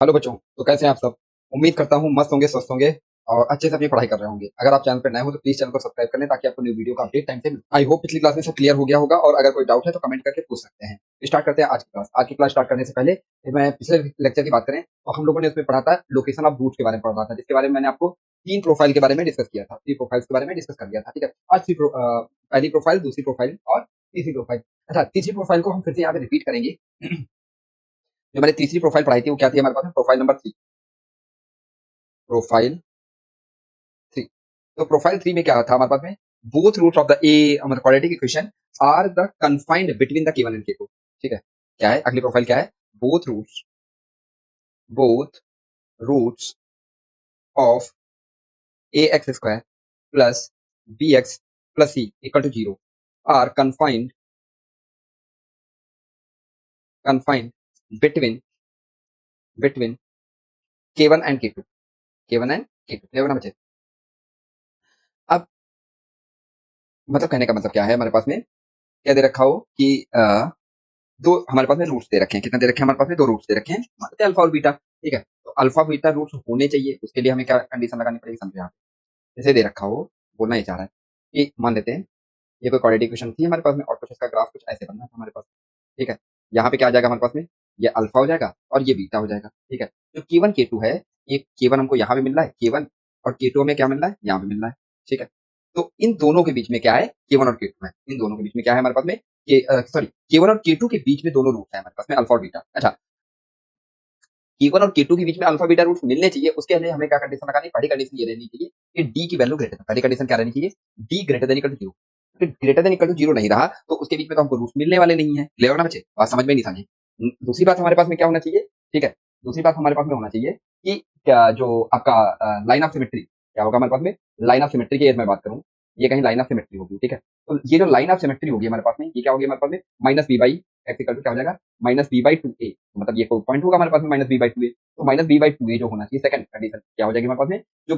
Hello बच्चों, तो कैसे हैं आप सब? उम्मीद करता हूँ मस्त होंगे, स्वस्थ होंगे और अच्छे से अपनी पढ़ाई कर रहे होंगे। अगर आप चैनल पे नए हो तो प्लीज चैनल को सब्सक्राइब कर लें ताकि आपको न्यू वीडियो का अपडेट टाइम से मिले। आई होप पिछली क्लास में सब क्लियर हो गया होगा और अगर कोई डाउट है तो कमेंट करके पूछ सकते हैं। स्टार्ट करते हैं आज की क्लास। आज की क्लास स्टार्ट करने से पहले मैं पिछले लेक्चर की बात करें तो हम लोगों ने उसमें पढ़ा था लोकेशन ऑफ रूट्स के बारे में पढ़ा था, जिसके बारे में मैंने आपको तीन प्रोफाइल के बारे में डिस्कस किया था, थ्री प्रोफाइल्स के बारे में डिस्कस कर दिया था। ठीक है, आज पहली प्रोफाइल, दूसरी प्रोफाइल और तीसरी प्रोफाइल। अच्छा, तीसरी प्रोफाइल को हम फिर से यहाँ पे रिपीट करेंगे। जो मैंने तीसरी प्रोफाइल पढ़ाई थी वो क्या थी हमारे पास में? Profile number 3। प्रोफाइल 3। तो प्रोफाइल 3 में क्या था हमारे पास में? Both roots of the a हमारे quadratic equation are the confined between the K1 and K2। ठीक है, क्या है अगली प्रोफाइल? क्या है? Both roots of a x square plus b x plus c equal to 0 are confined between K1 and K2। K1 and K2 clear होना बच्चे? अब मतलब कहने का मतलब क्या है, हमारे पास में क्या दे रखा हो कि दो हमारे पास में रूट्स दे रखे हैं। कितना दे रखे हैं हमारे पास में? दो रूट्स दे रखे हैं, मान लेते हैं अल्फा और बीटा। ठीक है, तो अल्फा बीटा रूट्स होने चाहिए, उसके लिए हमें क्या कंडीशन लगानी पड़ेगी समझो। यहाँ पे जैसे दे रखा हो, बोलना ये चाह रहा है कि मान लेते हैं ये कोई क्वाड्रेटिक इक्वेशन थी हमारे पास में और कुछ इसका ग्राफ कुछ ऐसे बनना था हमारे पास। ठीक है, यहाँ पे क्या आ जाएगा हमारे पास में? ये अल्फा हो जाएगा और ये बीटा हो जाएगा। ठीक है, जो K1 K2 है, ये K1 हमको यहाँ पे मिल रहा है K1, और K2 हमें क्या मिल रहा है? यहाँ पे मिल रहा है। ठीक है, तो इन दोनों के बीच में क्या है? K1 और K2 है। इन दोनों के बीच में क्या है हमारे पास में? सॉरी, K1 और K2 के बीच में दोनों रूट है हमारे पास में, अल्फा और बीटा। अच्छा, K1 और K2 के बीच में अल्फा बीटा रूट्स मिलने चाहिए, उसके लिए हमें क्या कंडीशन लगानी? पहली कंडीशन ये रहनी चाहिए कि डी की वैल्यू ग्रेटर। पहली कंडीशन क्या रहनी चाहिए? D greater than equal to 0। Greater than equal to 0 नहीं रहा तो उसके बीच में तो हमको रूट्स मिलने वाले नहीं है। क्लियर होना बच्चे? बात समझ में नहीं समझे? दूसरी बात हमारे पास में क्या होना चाहिए? ठीक है, दूसरी बात हमारे पास में होना चाहिए कि क्या जो आपका लाइन ऑफ सिमेट्री क्या होगा हमारे पास में? लाइन ऑफ सिमेट्री की मैं बात करूं, ये कहीं लाइन ऑफ सिमेट्री होगी। ठीक है, तो ये जो लाइन ऑफ सिमेट्री होगी हमारे पास में, ये क्या होगी हमारे पास में? Minus B by X equal to क्या हो जाएगा? Minus B by two A. मतलब ये कोई पॉइंट होगा हमारे पास में minus B by two A. तो माइनस बी बाई टू ए जो होना चाहिए, सेकंड कंडीशन क्या हो जाएगी हमारे पास में? जो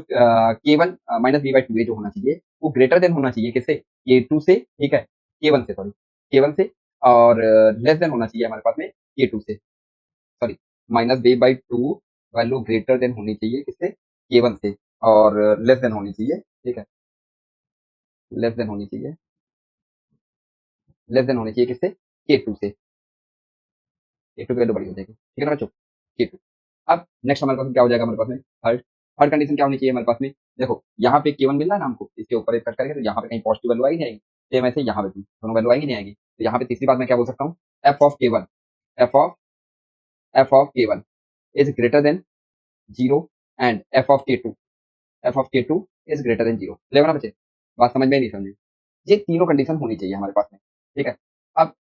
K1 minus B by two ए जो होना चाहिए वो ग्रेटर देन होना चाहिए किससे? K2 से। ठीक है, K1 से, सॉरी, K1 से, और लेस देन होना चाहिए हमारे पास में K2 से। Sorry, minus B by two value greater than होनी चाहिए किससे? K1 से, और लेस देन होनी चाहिए। ठीक है, लेस देन होनी चाहिए, लेस देन होनी चाहिए किससे? K2 से। K2 की वैल्यू बड़ी हो जाएगी। ठीक है ना बच्चों? K2। अब नेक्स्ट हमारे पास में क्या हो जाएगा हमारे पास में? थर्ड थर्ड कंडीशन क्या होनी चाहिए हमारे पास में? देखो यहाँ पे K1 मिल रहा है ना हमको, इसके ऊपर एक कट करके, तो यहाँ पे कहीं पॉजिटिव वैल्यू आएगी नहीं आएगी? सेम ऐसे यहाँ पे भी दोनों वैल्यू आएगी नहीं आएगी? तो यहाँ पे तीसरी बात मैं क्या बोल सकता हूँ? F of K1, F of F of K1 is greater then 0 and F of K2 is greater then 0। ले ना बच्चे? बात समझ में नहीं समझे? ये तीनों कंडीशन होनी चाहिए हमारे पास में। ठीक है, अब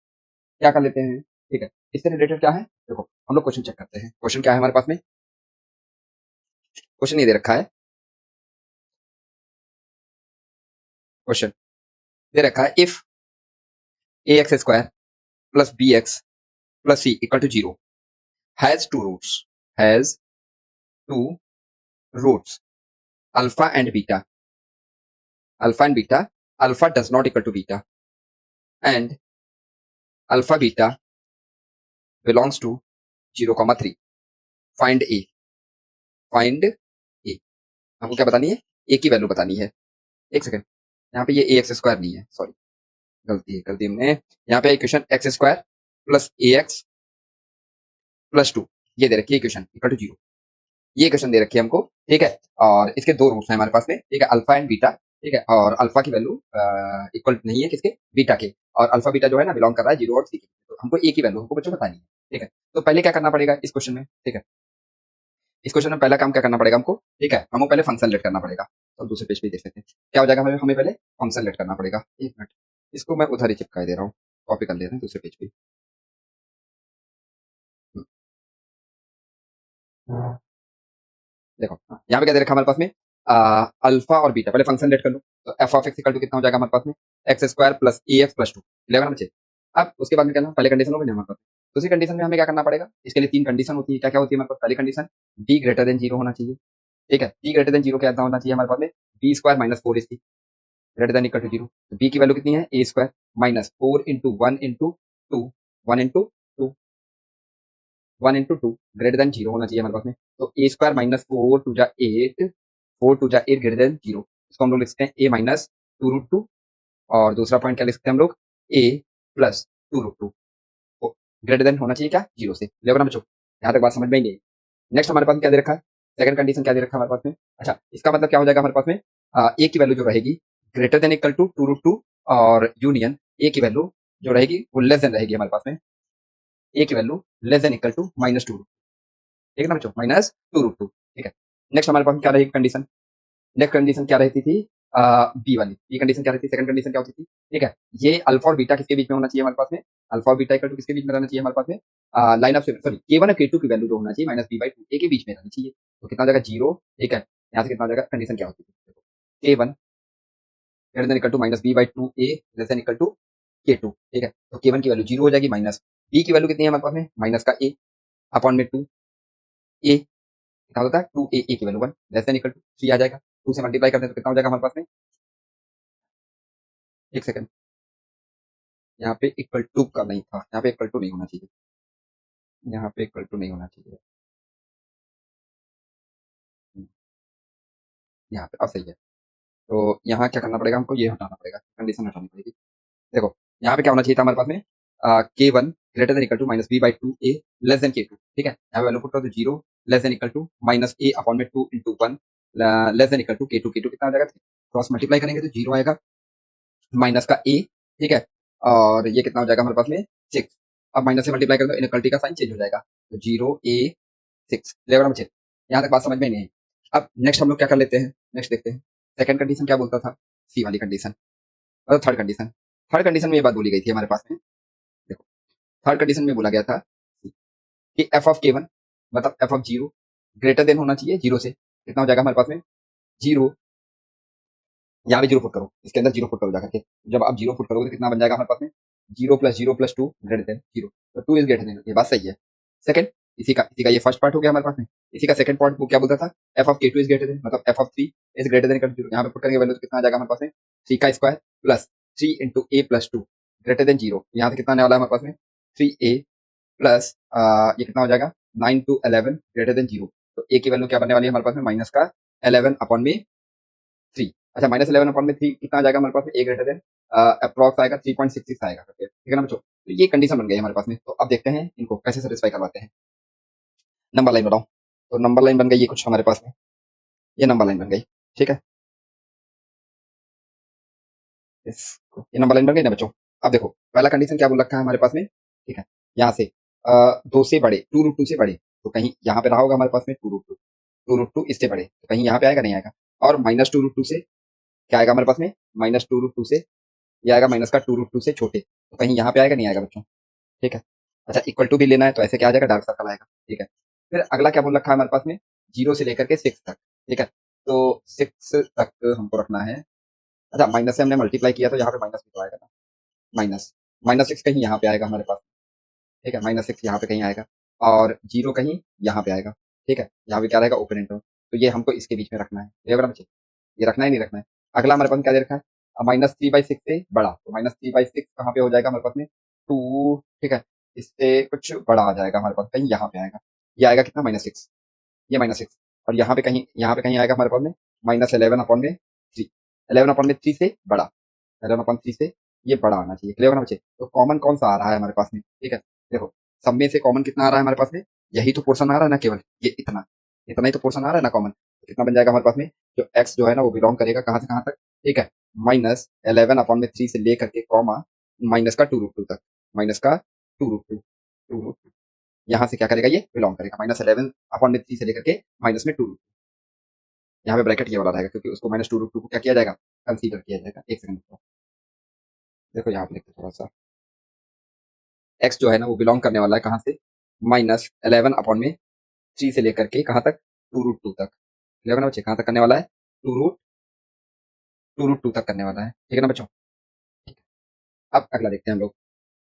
क्या कर लेते हैं? ठीक है, इससे रिलेटेड क्या है? देखो हम लोग क्वेश्चन चेक करते हैं। क्वेश्चन क्या है हमारे पास में? क्वेश्चन ये दे रखा है, क्वेश्चन दे रखा है if a x square plus b x plus c equal to 0 has two roots, has two roots alpha and beta, alpha and beta, alpha does not equal to beta and alpha beta belongs to 0,3। Find a, find a. हमको क्या बतानी है? ए की value बतानी है। एक second, यहाँ पे ये ए एक्स स्क्वायर नहीं है, सॉरी, गलती है, गलती हमने यहाँ पे equation x square plus A x plus to ये दे रखी है इक्वेशन इक्वल टू 0। ये क्वेश्चन दे रखी है हमको। ठीक है, और इसके दो रूट्स हैं हमारे पास में। ठीक है, अल्फा एंड बीटा। ठीक है, और अल्फा की वैल्यू इक्वल नहीं है किसके? बीटा के। और अल्फा बीटा जो है ना बिलोंग कर रहा है 0 और 3 के। तो हमको ए की वैल्यू हमको बच्चों बतानी है। ठीक है, तो पहले क्या करना पड़ेगा इस क्वेश्चन में? ठीक है, इस क्वेश्चन में पहला काम क्या करना पड़ेगा हमको? ठीक है, हमको पहले फंक्शन लेट करना पड़ेगा। तो दूसरे पेज पे देख लेते हैं क्या हो जाएगा। हमें पहले फंक्शन लेट करना पड़ेगा। एक मिनट, इसको मैं उधर ही चिपका दे रहा हूँ, कॉपी कर लेते हैं दूसरे पेज पे। देखो यहाँ पे क्या दे रखा है हमारे पास में? अल्फा और बीटा। पहले फंक्शन लेट कर लो, तो F of x equal to कितना हो जाएगा हमारे पास में? X square plus A x plus two. Eleven बच्चे। अब उसके बाद में क्या ना, पहले कंडीशन हो गई ना हमारे पास। दूसरी कंडीशन में हमें क्या करना पड़ेगा? इसके लिए तीन कंडीशन होती है। क्या क्या होती है हमारे पास? पहली कंडीशन डी ग्रेटर देन 0 होना चाहिए। ठीक है, डी ग्रेटर देन 0 क्या होना चाहिए हमारे पास में? बी स्क्वायर माइनस फोर इसकी greater than equal to 0। B की वैल्यू कितनी है? A square minus four into one into two, one into two, 1 into two greater than zero होना चाहिए हमारे पास में। तो a square minus four two जा एट, फोर टू जा एट ग्रेटर देन जीरो, इसको हम लोग लिखते हैं a minus two root two. और दूसरा पॉइंट क्या लिख सकते हैं हम लोग, a plus two root two greater than होना चाहिए क्या, जीरो से। देखो ना बच्चों, यहाँ तक बात समझ में ही नहीं। नेक्स्ट हमारे पास क्या दे रखा है, सेकंड कंडीशन क्या दे रखा है हमारे पास में। अच्छा, इसका मतलब क्या हो जाएगा हमारे पास में, ए की वैल्यू जो रहेगी greater than equal to two root two, और यूनियन ए की वैल्यू जो रहेगी वो लेस देन रहेगी हमारे पास में, ए की value less than equal to minus two, ठीक है ना बच्चों, माइनस टू रूट टू। ठीक है, नेक्स्ट हमारे पास क्या रहेगी कंडीशन, नेक्स्ट कंडीशन क्या रहती थी, बी वाली, बी कंडीशन क्या रहती है, सेकंड कंडीशन क्या होती थी। ठीक है, ये अल्फा और बीटा किसके बीच में होना चाहिए हमारे पास में, अल्फा और बीटा इक्वल टू किसके बीच में रहना चाहिए हमारे पास में, लाइन ऑफ सॉरी के वन और के टू की वैल्यू जो होना चाहिए माइनस बी बाई टू, ए के बीच में रहनी चाहिए। तो कितना हो जाएगा, जीरो। ठीक है, यहाँ से कितना हो जाएगा, कंडीशन क्या होती है, K one greater than equal to minus B by two, A less than equal to के टू। ठीक है, तो के वन की वैल्यू जीरो हो जाएगी, माइनस बी की वैल्यू कितनी है हमारे पास में, माइनस का ए अपॉन में टू ए, कितना होता है टू ए, ए की value one less than equal to three आ जाएगा, टू से मल्टीप्लाई करते हैं तो कितना हो जाएगा हमारे पास में, एक सेकंड, यहाँ पे इक्वल टू का नहीं था, यहाँ पे इक्वल टू नहीं होना चाहिए, यहाँ पे इक्वल टू नहीं होना चाहिए। हम्म, यहाँ पे अब सही है। तो यहाँ क्या करना पड़ेगा हमको, ये हटाना पड़ेगा, कंडीशन हटानी पड़ेगी। देखो, यहाँ पे क्या होना चाहिए था हमारे पास में, k one greater than equal to minus B by two A less than k two. ठीक है, यहाँ पे वैल्यू पुट करो तो zero less than equal to minus a upon में two into one less than equal to के two कितना आ जाएगा, क्रॉस मल्टीप्लाई करेंगे तो जीरो आएगा, माइनस का ए। ठीक है, और ये कितना हो जाएगा हमारे पास में, सिक्स। अब माइनस से मल्टीप्लाई करेंगे तो इनक्वलिटी का साइन चेंज हो जाएगा, तो जीरो ए सिक्स, लेवल नंबर 6। यहाँ तक बात समझ में नहीं है। अब नेक्स्ट हम लोग क्या कर लेते हैं, नेक्स्ट देखते हैं सेकंड कंडीशन क्या बोलता था, सी वाली कंडीशन, मतलब थर्ड कंडीशन। थर्ड कंडीशन में ये बात बोली गई थी हमारे पास में, देखो थर्ड कंडीशन में बोला गया था कि एफ ऑफ के वन मतलब F of zero greater than होना चाहिए जीरो से, कितना हो जाएगा हमारे पास में, जीरो। यहाँ पे जीरो पुट करो, इसके अंदर जीरो पुट करो जाकर के, जब आप जीरो पुट करोगे तो कितना बन जाएगा हमारे पास में, zero plus two greater than zero, तो टू इज ग्रेटर देन, ये बात सही है। सेकंड, इसी का ये फर्स्ट पार्ट हो गया हमारे पास में। इसी का सेकंड पार्ट वो क्या बोलता था, एफ ऑफ के टू इज ग्रेटर देन मतलब F of three is greater than zero, यहाँ पे पुट करेंगे वैल्यू तो कितना आ जाएगा हमारे पास में, थ्री का square plus three into a plus two greater than zero, यहाँ से कितना आने वाला है हमारे पास में, थ्री ए प्लस ये कितना हो जाएगा, nine to 11 greater than zero. तो ए की वैल्यू क्या बनने वाली है हमारे पास में, माइनस का 11 अपॉन में थ्री। अच्छा, माइनस 11 अपॉन में थ्री कितना आ जाएगा हमारे पास में, ए ग्रेटर देन अप्रॉक्स आएगा 3.66 आएगा करके। ठीक है ना बच्चों, तो ये कंडीशन बन गई हमारे पास में। तो अब देखते हैं इनको कैसे सेटिस्फाई करवाते हैं। नंबर लाइन बनाओ, तो नंबर लाइन बन गई ये कुछ हमारे पास में, ये नंबर लाइन बन गई। ठीक है, ये नंबर लाइन बन गई ना बच्चों। अब देखो पहला कंडीशन क्या बोल रखा है हमारे पास में। ठीक है, यहाँ से दो से बड़े, टू रूट टू से बड़े, तो कहीं यहाँ पे रहा होगा हमारे पास में two root two, two root two इससे बड़े, तो कहीं यहाँ पे आएगा नहीं आएगा। और माइनस टू रूट टू से क्या आएगा हमारे पास में, माइनस टू रूट टू से ये आएगा माइनस का टू रूट टू से छोटे, तो कहीं यहाँ पे आएगा नहीं आएगा बच्चों। ठीक है, अच्छा इक्वल टू भी लेना है तो ऐसे क्या आ जाएगा, डार्क सर्कल आएगा। ठीक है, फिर अगला क्या बोल रखा है हमारे पास में, जीरो से लेकर के सिक्स तक। ठीक है, तो सिक्स तक हमको रखना है। अच्छा, माइनस से हमने मल्टीप्लाई किया तो यहाँ पे माइनस भी तो आएगा ना, माइनस माइनस सिक्स कहीं यहाँ पे आएगा हमारे पास। ठीक है, माइनस सिक्स यहाँ पे कहीं आएगा, और जीरो कहीं यहाँ पे आएगा। ठीक है, यहाँ पे क्या रहेगा, ओपन इंटरवल, तो ये हमको इसके बीच में रखना है। ये अगर बच्चे ये रखना है नहीं रखना है। अगला हमारे पास में क्या दे रखा है, माइनस थ्री बाई सिक्स से बड़ा, तो माइनस थ्री बाई सिक्स कहाँ पे हो जाएगा हमारे पास में, टू। ठीक है, इससे कुछ बड़ा आ जाएगा हमारे पास, कहीं यहाँ पे आएगा, ये आएगा कितना, माइनस सिक्स, ये माइनस सिक्स। और यहाँ पे कहीं आएगा हमारे पास में माइनस 11 अपॉन में थ्री, 11 अपॉन में थ्री से बड़ा, 11 अपॉन थ्री से ये बड़ा आना चाहिए। क्लियर ना बच्चे, तो कॉमन कौन सा आ रहा है हमारे पास में। ठीक है, देखो सब में से कॉमन कितना आ रहा है हमारे पास में, यही तो पोर्शन आ रहा है ना, केवल ये इतना, इतना ही तो पोर्शन आ रहा है ना कॉमन, तो कितना बन जाएगा हमारे पास में, जो एक्स जो है ना वो बिलोंग करेगा कहाँ से कहाँ तक। ठीक है, माइनस 11 अपॉन में थ्री से लेकर के कॉमा माइनस का टू रूट टू तक, माइनस का टू रूट टू, यहाँ से क्या करेगा, ये बिलोंग करेगा माइनस 11 अपॉन में थ्री से लेकर के माइनस में टू रूट, यहाँ पे ब्रैकेट ये वाला रहेगा क्योंकि उसको माइनस टू रूट टू को क्या किया जाएगा, कंसीडर किया जाएगा। एक सेकंड देखो यहाँ पे लिखते थोड़ा सा, एक्स जो है ना वो बिलोंग करने वाला है कहाँ से, माइनस 11 अपॉन में थ्री से लेकर के कहाँ तक, टू रूट टू तक। क्लियर है ना बच्चे, कहाँ तक करने वाला है, टू रूट टू तक करने वाला है। ठीक है ना बच्चों। अब अगला देखते हैं हम लोग,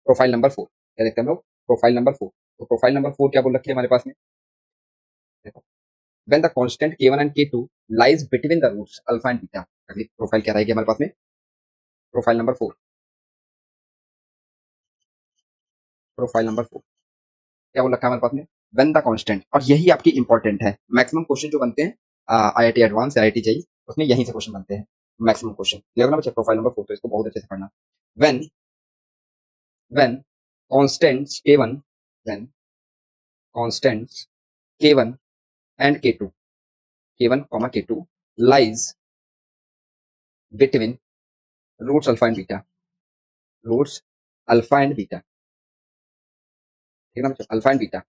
प्रोफाइल नंबर फोर। क्या देखते हैं हम लोग, प्रोफाइल नंबर फोर। तो प्रोफाइल नंबर फोर क्या बोल रखी है हमारे पास में, देखो when the constant k1 and k2 lies between the roots alpha and beta, अगली प्रोफाइल क्या रहेगी हमारे पास में, profile number four, profile number four क्या बोल रखा है हमारे पास में, व्हेन द कांस्टेंट, और यही आपकी इंपॉर्टेंट है, मैक्सिमम क्वेश्चन जो बनते हैं आईआईटी एडवांस, आईआईटी जेईई, उसमें यहीं से क्वेश्चन बनते हैं मैक्सिमम क्वेश्चन। क्लियर ना बच्चे? प्रोफाइल नंबर 4, तो इसको बहुत अच्छे से पढ़ना। When when constants k1, when constants k1 and k2, k1 k2 lies between roots alpha and beta, roots alpha and beta, ठीक है ना बच्चों? Alpha and beta.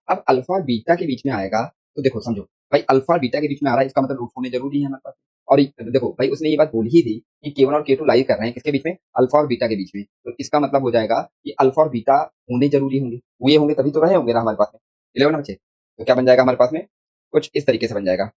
अब अल्फा और बीटा के बीच में आएगा, तो देखो समझो भाई, अल्फा और बीटा के बीच में आ रहा है, इसका मतलब रूट होने जरूरी है हमारे पास। और देखो भाई, उसने ये बात बोली ही थी कि केवन और केटू लाई कर रहे हैं किसके बीच में? अल्फा और बीटा के बीच में। तो इसका मतलब हो जाएगा कि अल्फा और बीटा होने जरूरी होंगे, हुए होंगे तभी तो रहे होंगे ना हमारे पास में। 11 बच्चे, तो क्या बन जाएगा हमारे पास में? कुछ इस तरीके से बन जाएगा।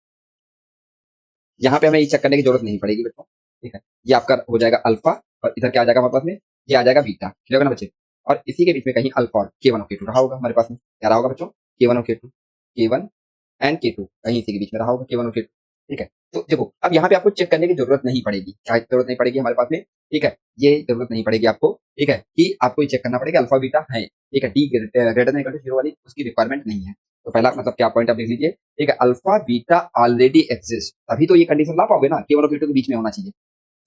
यहाँ पे हमें ये चेक करने की जरूरत नहीं पड़ेगी बच्चों, ठीक है? ये आपका हो जाएगा अल्फा, और इधर क्या आ जाएगा हमारे पास में? ये आ जाएगा बीटा। क्लियर ना बच्चे? और इसी के बीच में कहीं अल्फा और के वन और के टू रहा होगा हमारे पास में। क्या रहा होगा बच्चों? के वन और के टू, के वन एंड के टू, कहीं इसी के बीच में रहा होगा के वन और के टू। ठीक है, तो देखो अब यहाँ पे आपको चेक करने की जरूरत नहीं पड़ेगी, क्या जरूरत नहीं पड़ेगी हमारे पास में? ठीक है, ये जरूरत नहीं पड़ेगी आपको, ठीक है, कि आपको ये चेक करना पड़ेगा अल्फा बीटा है, ठीक है, D greater than equal to zero वाली उसकी रिक्वायरमेंट नहीं है। तो पहला मतलब क्या पॉइंट आप लिख लीजिए, ठीक है, अल्फा बीटा ऑलरेडी एग्जिस्ट, तभी तो ये कंडीशन ला पाओगे ना, के वन और के टू के बीच में होना चाहिए।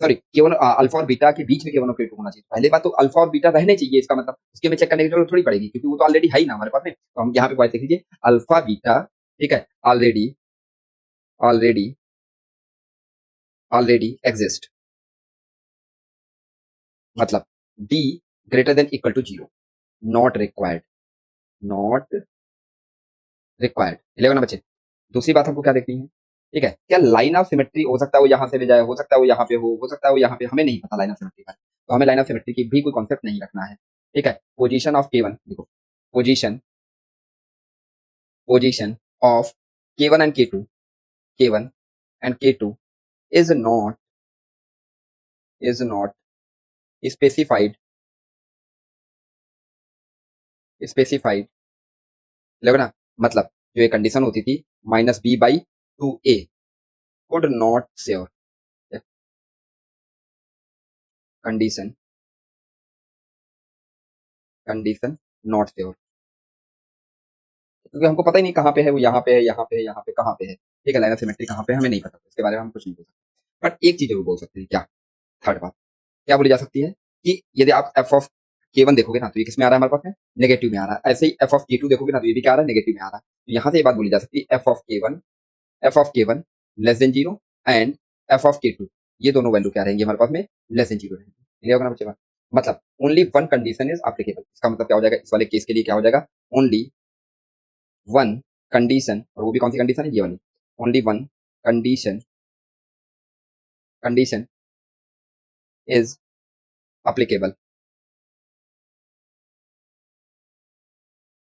सॉरी, केवल अल्फा और बीटा के बीच में केवल और के टू होना चाहिए। पहले बात तो अल्फा और बीटा रहने चाहिए, इसका मतलब उसके में चेक करने की जरूरत थोड़ी पड़ेगी, क्योंकि वो तो ऑलरेडी है ही ना हमारे पास में। तो हम यहाँ पे पॉइंट लिख लीजिए, अल्फा बीटा, ठीक है, ऑलरेडी ऑलरेडी ऑलरेडी एग्जिस्ट, मतलब D greater than equal to zero, not required, not required. 11 ना बच्चे? दूसरी बात हमको क्या देखनी है, ठीक है, क्या लाइन ऑफ सिमेट्री हो सकता है वो यहाँ से ले जाए, हो सकता है वो यहाँ पे हो सकता है वो यहाँ पे, हमें नहीं पता लाइन ऑफ सिमेट्री का, तो हमें लाइन ऑफ सिमेट्री की भी कोई कॉन्सेप्ट नहीं रखना है। ठीक है, पोजीशन ऑफ के वन, देखो, पोजीशन पोजीशन ऑफ के वन एंड के टू, के वन एंड के two is not specified, specified. ना, मतलब जो ये कंडीशन होती थी -b/2a could not sure, condition condition not sure, क्योंकि हमको पता ही नहीं कहाँ पे है वो, यहाँ पे है, यहाँ पे है, यहाँ पे कहाँ पे है। ठीक है, लाइन ऑफ सिमेट्री कहाँ पे है हमें नहीं पता, इसके बारे में हम कुछ नहीं बोल सकते। बट एक चीज जरूर बोल सकते हैं, क्या? थर्ड बात क्या बोली जा सकती है, कि यदि आप एफ ऑफ के वन देखोगे ना, तो ये किसमें आ रहा है हमारे पास में? नेगेटिव में आ रहा है। ऐसे ही एफ ऑफ के टू देखोगे ना, तो ये भी क्या आ रहा है? नेगेटिव में आ रहा है। तो यहाँ से ये बात बोली जा सकती है, एफ ऑफ के one less than zero and F of के टू, ये दोनों वैल्यू क्या रहेंगे हमारे पास में? लेस देन जीरो रहेंगे। क्लियर होगा ना बच्चे बात? मतलब only one condition is applicable, इसका मतलब क्या हो जाएगा इस वाले केस के लिए? क्या हो जाएगा? ओनली वन कंडीशन, और वो भी कौन सी कंडीशन है? ये वाली, only one condition condition is applicable,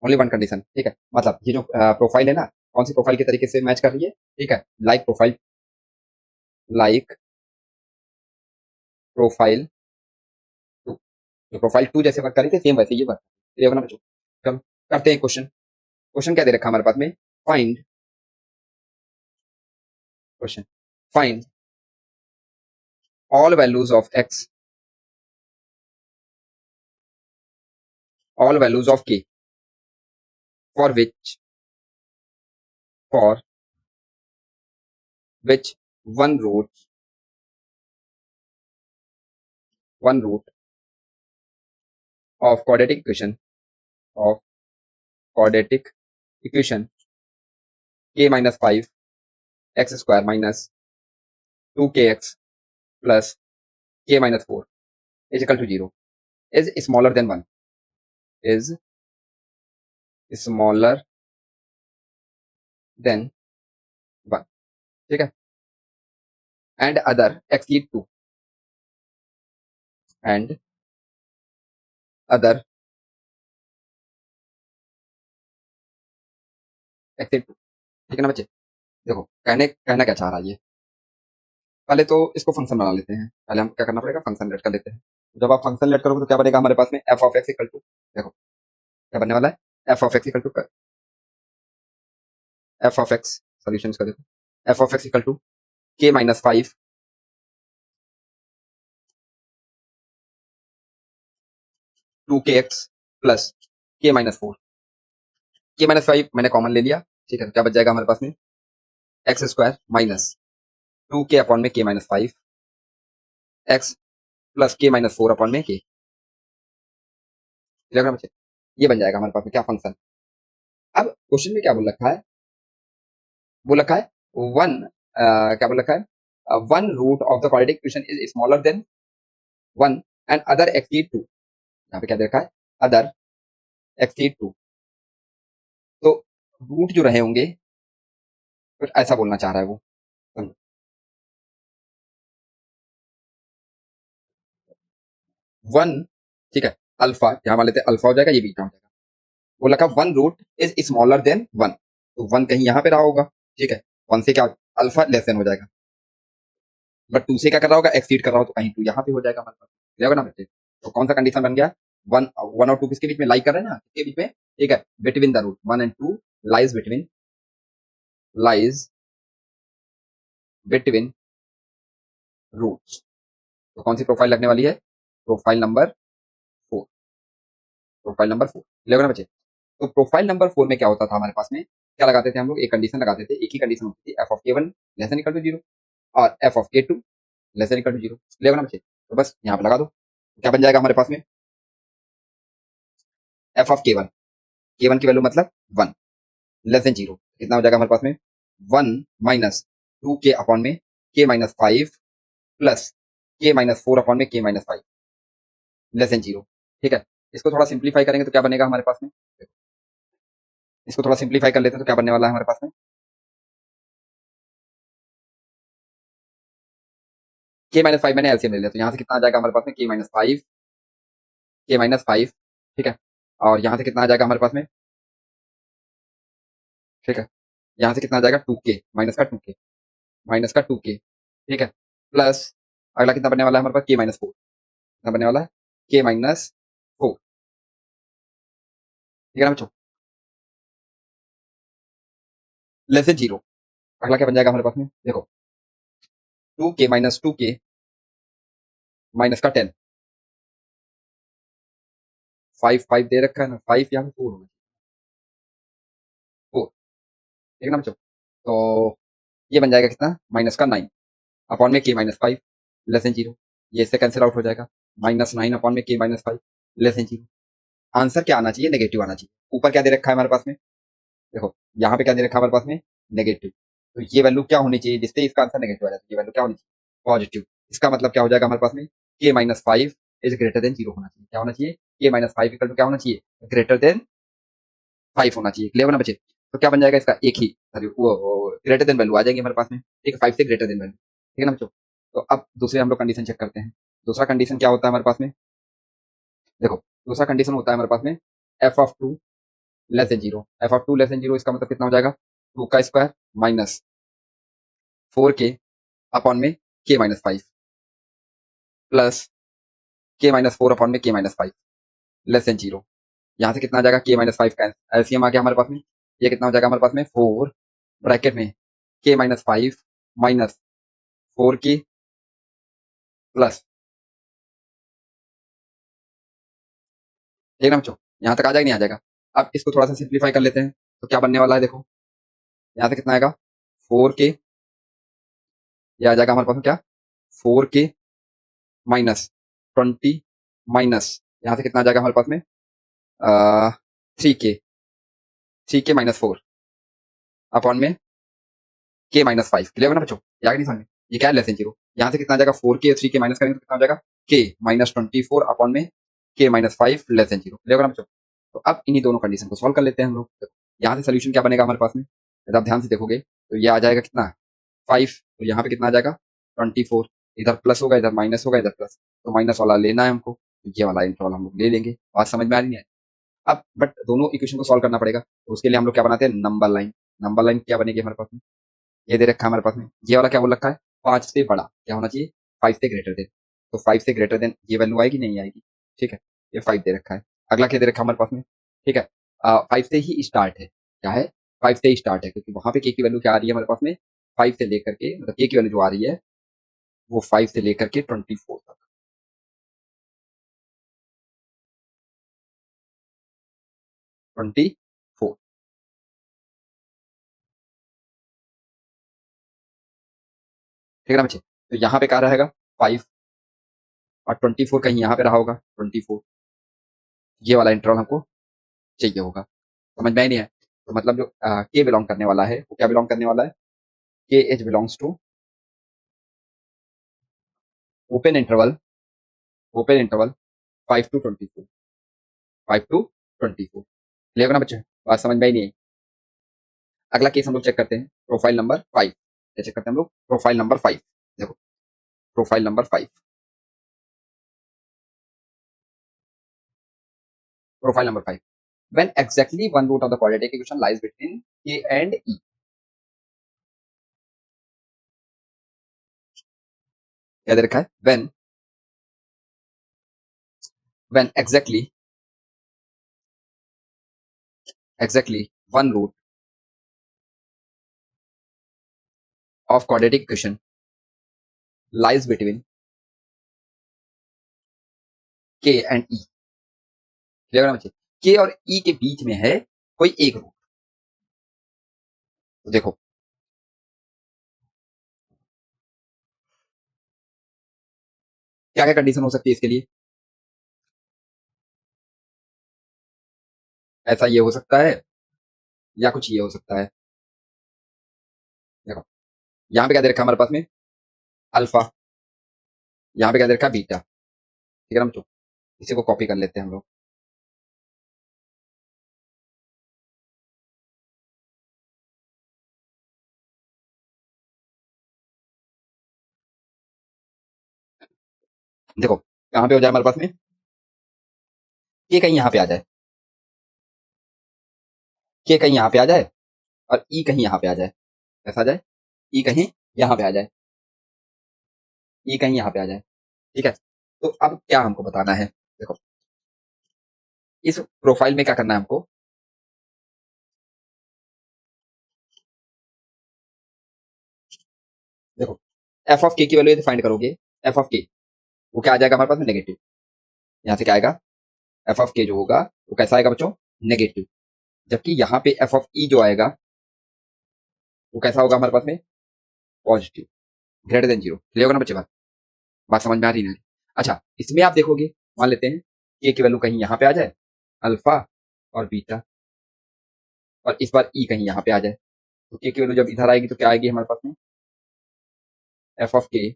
only one condition. ठीक है, मतलब ये जो प्रोफाइल है ना, कौन सी प्रोफाइल के तरीके से मैच कर रही है? ठीक है, like profile, like profile two, जो प्रोफाइल टू जैसे वर्क कर रही थी, सेम वैसे ये वर्क ये बना बच्चों। चलो करते हैं क्वेश्चन। क्वेश्चन क्या दे रखा है हमारे पास में? Find, question, find all values of x, all values of के, for for which one root one root of quadratic equation, of quadratic equation k-5 x square minus 2kx plus k-4 is equal to 0 is smaller than 1, is smaller than 1, ठीक है, and other x lead to, and other x lead to, ठीक है ना बच्चे? देखो कहना क्या चाह रहा है ये, पहले तो इसको फंक्शन बना लेते हैं, पहले हम क्या करना पड़ेगा? फंक्शन लेट कर लेते हैं। जब आप फंक्शन लेट करोगे तो क्या बनेगा हमारे पास में? F of x equal to, देखो क्या बनने वाला है? F of x equal to, F of X solution का देखो, F of x equal to k-5 2kx plus k-4, के माइनस 5 मैंने कॉमन ले लिया, ठीक है, तो क्या बच जाएगा हमारे पास में एक्स स्क्वायर माइनस 2 के अपॉन में के माइनस 5 एक्स प्लस के माइनस 4 अपॉन में के, क्लियर है बच्चे? ये बन जाएगा हमारे पास में क्या फंक्शन। अब क्वेश्चन में क्या बोल रखा है वन, क्या बोल रखा है one root of the quadratic equation is smaller than 1 and other exceed 2। यहाँ पे क्या दे रखा है अदर एक्सीड 2, तो रूट जो रहे होंगे कुछ ऐसा बोलना चाह रहा है वो। 1, ठीक है, अल्फा यहाँ मान लेते हैं अल्फा हो जाएगा, ये बीटा हो जाएगा। वो लगा 1 रूट इज स्मॉलर देन 1, तो 1 कहीं यहाँ पे रहा होगा, ठीक है, 1 से क्या अल्फा लेस देन हो जाएगा, बट 2 से क्या कर रहा होगा एक्सीड कर रहा हो, तो कहीं 2 यहाँ पे हो जाएगा हमारे पास, क्लियर होगा ना बच्चे? तो कौन सा कंडीशन बन गया, 1 1 और 2 किसके बीच में लाई कर रहे हैं ना, किसके बीच में, ठीक है, between the root 1 and 2 lies lies between roots. तो कौन सी प्रोफाइल लगने वाली है, profile number 4, profile number 4, clear होगा ना बच्चे? तो प्रोफाइल नंबर 4 में क्या होता था हमारे पास में, क्या लगाते थे हम लोग, एक कंडीशन लगाते थे, एक ही कंडीशन होती थी, F of k1 less than equal to 0 और F of k2 less than equal to 0, clear होगा ना बच्चे? तो बस यहाँ पे लगा दो, क्या बन जाएगा हमारे पास में एफ ऑफ k1, k1 की वैल्यू मतलब 1 लेस देन 0, कितना हो जाएगा हमारे पास में 1 माइनस 2k अपॉन में k minus 5 plus k minus 4 upon में k माइनस 5 लेस देन 0, ठीक है। इसको थोड़ा सिंप्लीफाई करेंगे तो क्या बनेगा हमारे पास में, इसको थोड़ा सिंप्लीफाई कर लेते हैं तो क्या बनने वाला है हमारे पास में, k माइनस 5 मैंने एलसीएम ले लिया, तो यहाँ से कितना आ जाएगा हमारे पास में k माइनस 5, k माइनस 5, ठीक है, और यहाँ से कितना आ जाएगा हमारे पास में, ठीक है, यहाँ से कितना आ जाएगा 2k माइनस का 2k, ठीक है, प्लस अगला कितना बनने वाला है हमारे पास k माइनस 4, कितना बनने वाला है k माइनस 4, ठीक है ना बच्चों, लेस देन 0। अगला क्या बन जाएगा हमारे पास में, देखो 2k माइनस का 10, 5 5 दे रखा है ना, 5 यहाँ पे 4 होगा, 4, ठीक है ना बच्चों? तो ये बन जाएगा कितना माइनस का 9 अपॉन में k माइनस 5 लेस देन 0, ये इससे कैंसिल आउट हो जाएगा, माइनस 9 अपॉन में k minus 5 less than 0। Answer क्या आना चाहिए, नेगेटिव आना चाहिए। ऊपर क्या दे रखा है हमारे पास में, देखो यहाँ पे क्या दे रखा है हमारे पास में नेगेटिव, तो ये वैल्यू क्या होनी चाहिए जिससे इसका आंसर नेगेटिव आ जाए, ये वैल्यू क्या होनी चाहिए पॉजिटिव। इसका मतलब क्या हो जाएगा हमारे पास में k minus 5 is greater then 0 होना चाहिए, क्या होना चाहिए k माइनस 5 इक्वल टू क्या होना चाहिए ग्रेटर देन 5 होना चाहिए, क्लियर ना बच्चे? तो क्या बन जाएगा इसका एक ही, सॉरी वो ग्रेटर देन वैल्यू आ जाएगी हमारे पास में, ठीक है, 5 से ग्रेटर देन वैल्यू, ठीक है ना बच्चों? तो अब दूसरे हम लोग कंडीशन चेक करते हैं। दूसरा कंडीशन क्या होता है हमारे पास में, देखो दूसरा कंडीशन होता है हमारे पास में F of 2 less than 0, F of 2 less than 0 इसका मतलब कितना हो जाएगा 2 का स्क्वायर माइनस 4k अपॉन में k minus 5 plus k minus 4 upon में k माइनस 5 लेस देन 0। यहाँ से कितना आ जाएगा k माइनस 5 का एलसीएम आ गया हमारे पास में, ये कितना हो जाएगा हमारे पास में 4 ब्रैकेट में k minus 5 minus 4k plus, ठीक है ना बच्चों? यहाँ तक आ जाएगा नहीं आ जाएगा? अब इसको थोड़ा सा सिंप्लीफाई कर लेते हैं, तो क्या बनने वाला है देखो, यहाँ से कितना आएगा 4k, ये आ जाएगा हमारे पास में क्या 4k माइनस 20 माइनस यहाँ से कितना आ जाएगा हमारे पास में 3k माइनस 4 अपॉन में k माइनस 5, क्लियर है ना बच्चों? याद नहीं समझ में, ये क्या है लेस देन 0, यहाँ से कितना आ जाएगा 4k 3k माइनस करेंगे तो कितना हो जाएगा k माइनस 24 अपॉन में k minus 5 less than 0, clear है ना बच्चों? तो अब इन्हीं दोनों कंडीशन को सॉल्व कर लेते हैं हम लोग। देखो, यहाँ से सोल्यूशन क्या बनेगा हमारे पास में, यदि आप ध्यान से देखोगे तो ये आ जाएगा कितना 5, तो यहाँ पे कितना आ जाएगा 24, इधर प्लस होगा इधर माइनस होगा इधर प्लस, तो माइनस वाला लेना है हमको, तो ये वाला इंटरवल हम लोग ले लेंगे। बात समझ में आ रही है? अब बट दोनों इक्वेशन को सॉल्व करना पड़ेगा, तो उसके लिए हम लोग क्या बनाते हैं नंबर लाइन। नंबर लाइन क्या बनेगी हमारे पास में, ये दे रखा है हमारे पास में, ये वाला क्या बोल रखा है 5 से बड़ा क्या होना चाहिए 5 से ग्रेटर देन, तो 5 से ग्रेटर देन ये वैल्यू आएगी नहीं आएगी, ठीक है, ये 5 दे रखा है। अगला क्या दे रखा है हमारे पास में, ठीक है, 5 से ही स्टार्ट है, क्या है 5 से ही स्टार्ट है, क्योंकि वहां पे के की वैल्यू क्या आ रही है हमारे पास में 5 से लेकर के, मतलब के की वैल्यू जो आ रही है वो 5 से लेकर के 24 तक, 24, ठीक है ना बच्चे? तो यहाँ पे क्या रहेगा 5 और 24 कहीं यहाँ पे रहा होगा 24, ये वाला इंटरवल हमको चाहिए होगा। समझ में आई नहीं है? तो मतलब जो के बिलोंग करने वाला है वो क्या बिलोंग करने वाला है, K as belongs to open interval, open interval 5 to 24, 5 to 24। Clear ना बच्चे? बात समझ में आई नहीं है? अगला केस हम लोग चेक करते हैं, प्रोफाइल नंबर 5। क्या चेक करते हैं हम लोग? Profile number 5। देखो profile number 5, profile number 5, when exactly one root of the quadratic equation lies between k and e। क्या दे रखा है? when exactly one root of quadratic equation lies between k and e। Clear है बच्चे? k और e के बीच में है कोई एक रूट। तो देखो क्या क्या कंडीशन हो सकती है इसके लिए? ऐसा ये हो सकता है या कुछ ये हो सकता है। देखो यहाँ पे क्या दे रखा है हमारे पास में? अल्फा। यहाँ पे क्या दे रखा है? बीटा। ठीक है ना बच्चों? इसी को कॉपी कर लेते हैं हम लोग। देखो कहाँ पे हो जाए हमारे पास में? ये कहीं यहाँ पे आ जाए, के कहीं यहाँ पे आ जाए और ई कहीं यहाँ पे आ जाए। ऐसा आ जाए, ई कहीं यहाँ पे आ जाए, ई कहीं यहाँ पे आ जाए। ठीक है? तो अब क्या हमको बताना है? देखो इस प्रोफाइल में क्या करना है हमको? देखो एफ ऑफ के की वैल्यू फाइंड करोगे, एफ ऑफ के वो क्या आ जाएगा हमारे पास में? नेगेटिव। यहाँ से क्या आएगा? एफ ऑफ के जो होगा वो कैसा आएगा बच्चों? नेगेटिव। जबकि यहाँ पे एफ ऑफ ई जो आएगा वो कैसा होगा हमारे पास में? Positive, greater than zero. Clear होगा ना बच्चे? बात बात समझ में आ रही है? अच्छा इसमें आप देखोगे, मान लेते हैं के की वैल्यू कहीं यहाँ पे आ जाए, अल्फा और बीटा, और इस बार ई कहीं यहाँ पे आ जाए। तो के की वैल्यू जब इधर आएगी तो क्या आएगी हमारे पास में? एफ ऑफ के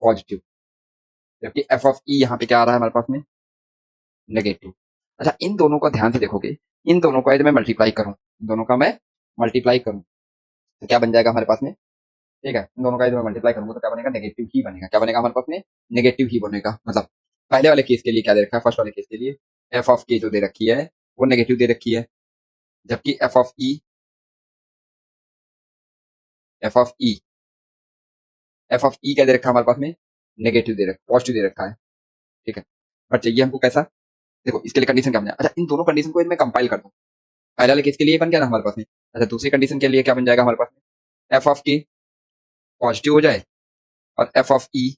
पॉजिटिव। जबकि एफ ऑफ ई यहाँ पे क्या आ रहा है हमारे पास में? नेगेटिव। अच्छा इन दोनों को ध्यान से देखोगे, इन दोनों को यदि मैं मल्टीप्लाई करूं, इन दोनों का मैं मल्टीप्लाई करूं तो क्या बन जाएगा हमारे पास में? ठीक है, इन दोनों का यदि मैं मल्टीप्लाई करूंगा तो क्या बनेगा? नेगेटिव ही बनेगा। क्या बनेगा हमारे पास में? नेगेटिव ही बनेगा। मतलब पहले वाले केस के लिए क्या दे रखा है? फर्स्ट वाले केस के लिए एफ ऑफ के जो दे रखी है वो नेगेटिव दे रखी है, जबकि f of e f of e क्या दे रखा है हमारे पास में? नेगेटिव दे रखा, पॉजिटिव दे रखा है। ठीक है, बट चाहिए हमको कैसा? देखो इसके लिए कंडीशन क्या बन जाए? अच्छा इन दोनों कंडीशन को यदि मैं कंपाइल कर दूं, पहले वाले केस के लिए बन गया ना हमारे पास में। अच्छा दूसरी कंडीशन के लिए क्या बन जाएगा हमारे पास में? एफ ऑफ के पॉजिटिव हो जाए और F of e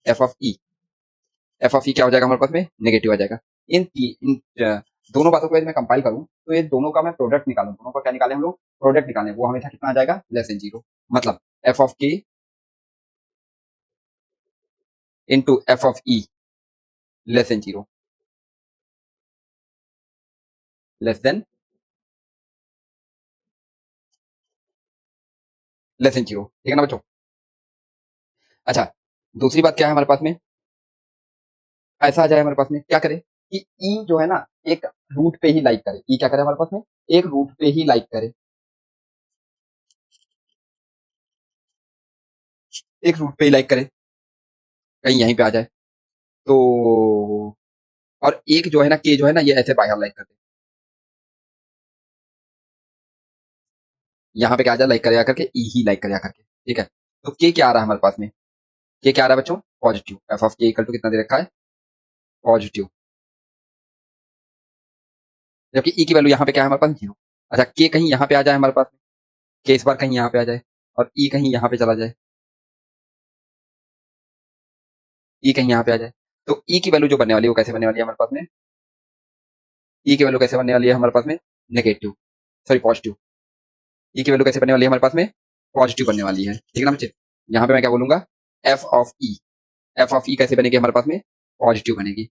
f of e क्या हो जाएगा हमारे पास में? नेगेटिव आ जाएगा। दोनों बातों को यदि मैं कंपाइल करूं तो ये दोनों का मैं प्रोडक्ट निकालूं, दोनों का क्या निकाले हम लोग? प्रोडक्ट निकालें, वो हमेशा कितना आ जाएगा? Less than zero. मतलब एफ ऑफ के into f of E less than zero, less than less than zero. ठीक है ना बच्चों? अच्छा दूसरी बात क्या है हमारे पास में? ऐसा आ जाए हमारे पास में, क्या करे कि ई जो है ना एक रूट पे ही लाइक करे। ई क्या करे हमारे पास में? एक रूट पे ही लाइक करे, एक रूट पे ही लाइक करे, कहीं यहीं पे आ जाए। तो और एक जो है ना के जो है ना ये ऐसे बाहर लाइक करते, यहाँ पे क्या आ जाए? लाइक करे करके ई ही लाइक करे करके। ठीक है, तो के क्या आ रहा है हमारे पास में? के क्या आ रहा है बच्चों? पॉजिटिव। एफ ऑफ के इक्वल टू कितना दे रखा है? पॉजिटिव। जबकि ई की वैल्यू यहाँ पे क्या है हमारे पास? जीरो। अच्छा के कहीं यहाँ पे आ जाए हमारे पास में, के इस बार कहीं यहाँ पे आ जाए और ई कहीं यहाँ पे चला जाए, ई कहीं यहाँ पे आ जाए, तो ई की वैल्यू जो बनने वाली है वो कैसे बनने वाली है हमारे पास में? ई की वैल्यू कैसे बनने वाली है हमारे पास में? नेगेटिव। सॉरी पॉजिटिव, ई की वैल्यू कैसे बनने वाली है हमारे पास में, पॉजिटिव बनने वाली है, ठीक है ना बच्चे। यहाँ पे मैं क्या बोलूंगा, f of e, f of e कैसे बनेगी हमारे पास में, पॉजिटिव बनेगी,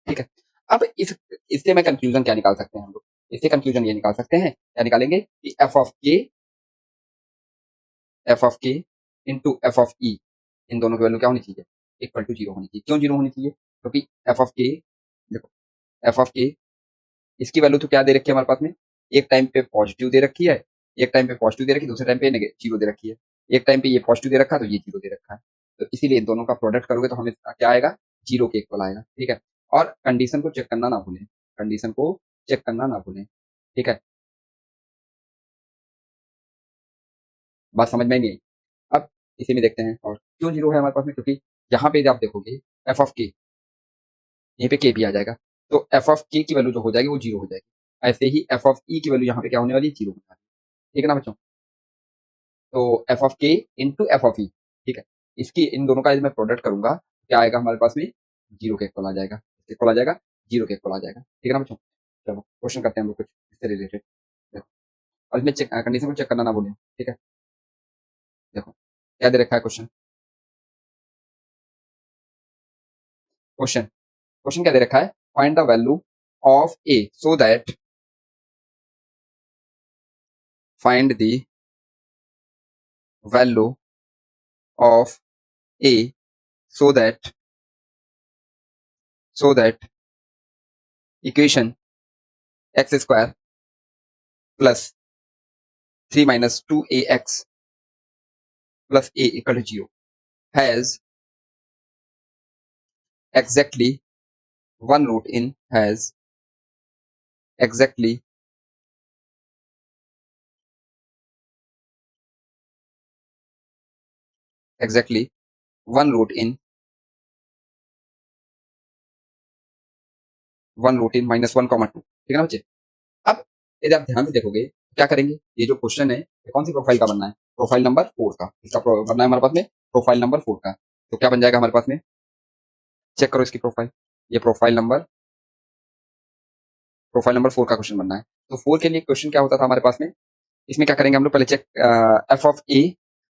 ठीक है। अब इससे मैं कंक्लूजन क्या निकाल सकते हैं हम लोग, इससे कंक्लूजन ये निकाल सकते हैं, क्या निकालेंगे कि एफ ऑफ के इंटू एफ ऑफ ई, इन दोनों की वैल्यू क्या होनी चाहिए, इक्वल टू जीरो होनी चाहिए। क्यों जीरो होनी चाहिए, क्योंकि एफ ऑफ के, देखो एफ ऑफ के, इसकी वैल्यू तो क्या दे रखी है हमारे पास में, एक टाइम पे पॉजिटिव दे रखी है, एक टाइम पे पॉजिटिव दे रखी है, दूसरे टाइम पे जीरो दे रखी है, एक टाइम पे ये पॉजिटिव दे रखा है तो ये जीरो दे रखा है, तो इसीलिए इन दोनों का प्रोडक्ट करोगे तो हमें क्या आएगा, जीरो के इक्वल आएगा, ठीक है। और कंडीशन को चेक करना ना भूलें, कंडीशन को चेक करना ना भूलें, ठीक है। बात समझ में नहीं आई। अब इसी में देखते हैं, और क्यों जीरो है हमारे पास में, क्योंकि यहाँ पे आप देखोगे एफ ऑफ के, यहीं पे के भी आ जाएगा, तो एफ ऑफ के की वैल्यू जो हो जाएगी वो जीरो हो जाएगी, ऐसे ही एफ ऑफ ई की वैल्यू यहाँ पे क्या होने वाली है, जीरो होने वाली है, ठीक है ना बच्चों। तो एफ ऑफ के इंटू एफ ऑफ ई, ठीक है, इसकी इन दोनों का यदि मैं प्रोडक्ट करूंगा क्या आएगा हमारे पास में, जीरो के इक्वल आ जाएगा, इक्वल आ जाएगा, जीरो के इक्वल आ जाएगा, ठीक है ना बच्चों। चलो क्वेश्चन करते हैं हम लोग कुछ इससे रिलेटेड, देखो, और इसमें चेक कंडीशन को चेक करना ना भूलें, ठीक है। देखो क्या दे रखा है क्वेश्चन, क्वेश्चन क्वेश्चन क्या दे रखा है, find the value of A so that, find the value of A so that equation x square plus 3 minus 2ax plus a equal to 0 has exactly one root in, has exactly one root in, minus 1 comma 2, ठीक है ना बच्चे। अब यदि आप ध्यान से देखोगे क्या करेंगे, ये जो क्वेश्चन है ये कौन सी प्रोफाइल का बनना है, प्रोफाइल नंबर 4 का, इसका बनना है हमारे पास में प्रोफाइल नंबर 4 का, तो क्या बन जाएगा हमारे पास में, चेक करो इसकी प्रोफाइल, ये प्रोफाइल नंबर 4 का क्वेश्चन बनना है। तो 4 के लिए क्वेश्चन क्या होता था हमारे पास में, इसमें क्या करेंगे हम लोग, पहले चेक एफ ऑफ ए,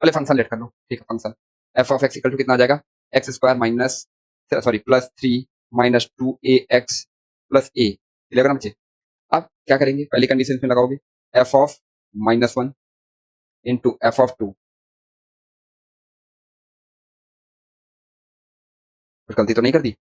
पहले फंक्शन लेट कर लो, ठीक है, function f of x equal to कितना आ जाएगा, x square minus, sorry plus 3 minus 2ax plus a, clear ना बच्चे। अब क्या करेंगे, पहली कंडीशन में लगाओगे f of -1 into f of 2, कुछ गलती तो नहीं कर दी,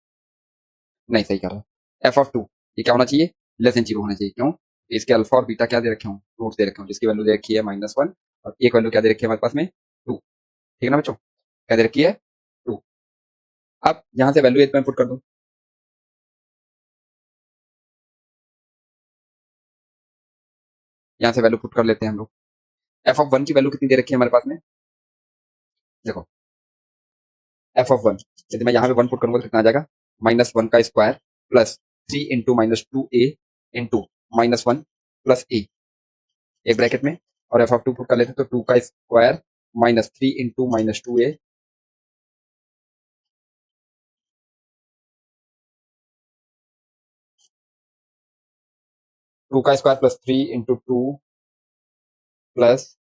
नहीं सही कर रहा, एफ ऑफ 2 ये क्या होना चाहिए, लेस देन जीरो होना चाहिए, क्यों, इसके अल्फा और बीटा क्या दे रखे हूँ, रूट्स दे रखे हूँ, जिसकी वैल्यू दे रखी है -1 और एक वैल्यू क्या दे रखी है हमारे पास में 2, ठीक है ना बच्चों, क्या दे रखी है 2। अब यहाँ से वैल्यू मैं पुट कर दूं, यहाँ से वैल्यू पुट कर लेते हैं हम लोग, एफ ऑफ 1 की वैल्यू कितनी दे रखी है हमारे पास में, देखो एफ ऑफ 1, यदि मैं यहाँ पे 1 पुट करूंगा तो कितना आ जाएगा, -1 का square plus 3 into -2a into -1 plus a, एक ब्रैकेट में, और एफ ऑफ 2 पुट कर लेते हैं तो 2 का स्क्वायर -3 इंटू -2a, 2 का स्क्वायर प्लस 3 इंटू 2 प्लस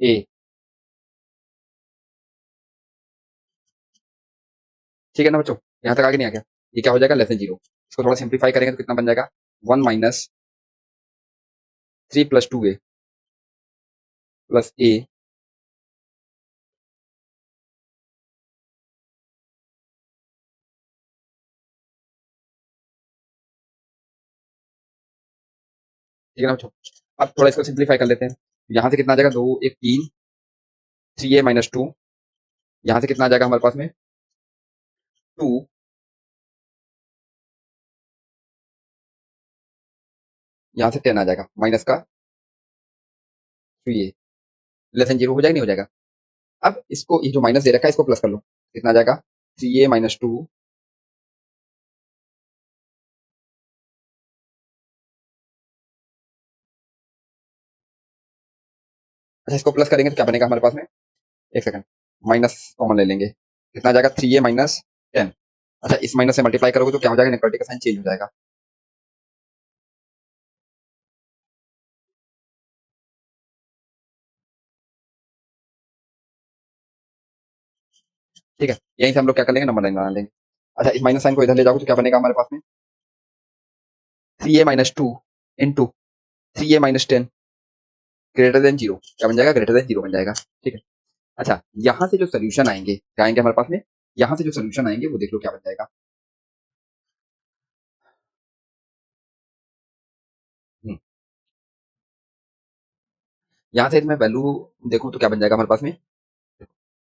ए, ठीक है ना बच्चों, यहाँ तक आगे नहीं आ गया, ये क्या हो जाएगा, लेस देन जीरो, इसको थोड़ा सिंप्लीफाई करेंगे तो कितना बन जाएगा, 1 माइनस 3 प्लस 2a प्लस ए, ठीक है ना बच्चों। अब थोड़ा इसको सिंप्लीफाई कर लेते हैं, यहाँ से कितना आ जाएगा, 2 1 3, 3a माइनस 2, यहाँ से कितना आ जाएगा हमारे पास में 2, यहाँ से 10 आ जाएगा, माइनस का 3a, लेस देन जीरो हो जाएगा, नहीं हो जाएगा। अब इसको, ये जो माइनस दे रखा है इसको प्लस कर लो, कितना आ जाएगा 3a माइनस 2, अच्छा इसको प्लस करेंगे तो क्या बनेगा हमारे पास में, एक सेकंड, माइनस कॉमन ले लेंगे, कितना आ जाएगा 3a माइनस 10, अच्छा इस माइनस से मल्टीप्लाई करोगे तो क्या हो जाएगा, इनइक्वालिटी का साइन चेंज हो जाएगा, ठीक है, यहीं से हम लोग क्या कर लेंगे, नंबर लाइन बना लेंगे। अच्छा, इस माइनस साइन को इधर ले जाओगे तो क्या बनेगा हमारे पास में, 3a-2 into 3a-10 greater than zero, क्या बन जाएगा, ग्रेटर देन जीरो बन जाएगा। ठीक है, अच्छा यहाँ से जो सोल्यूशन आएंगे, क्या आएंगे हमारे पास में, यहाँ से जो सोल्यूशन आएंगे वो देख लो क्या बन जाएगा। यहाँ से मैं वैल्यू देखूं तो क्या बन जाएगा हमारे पास में,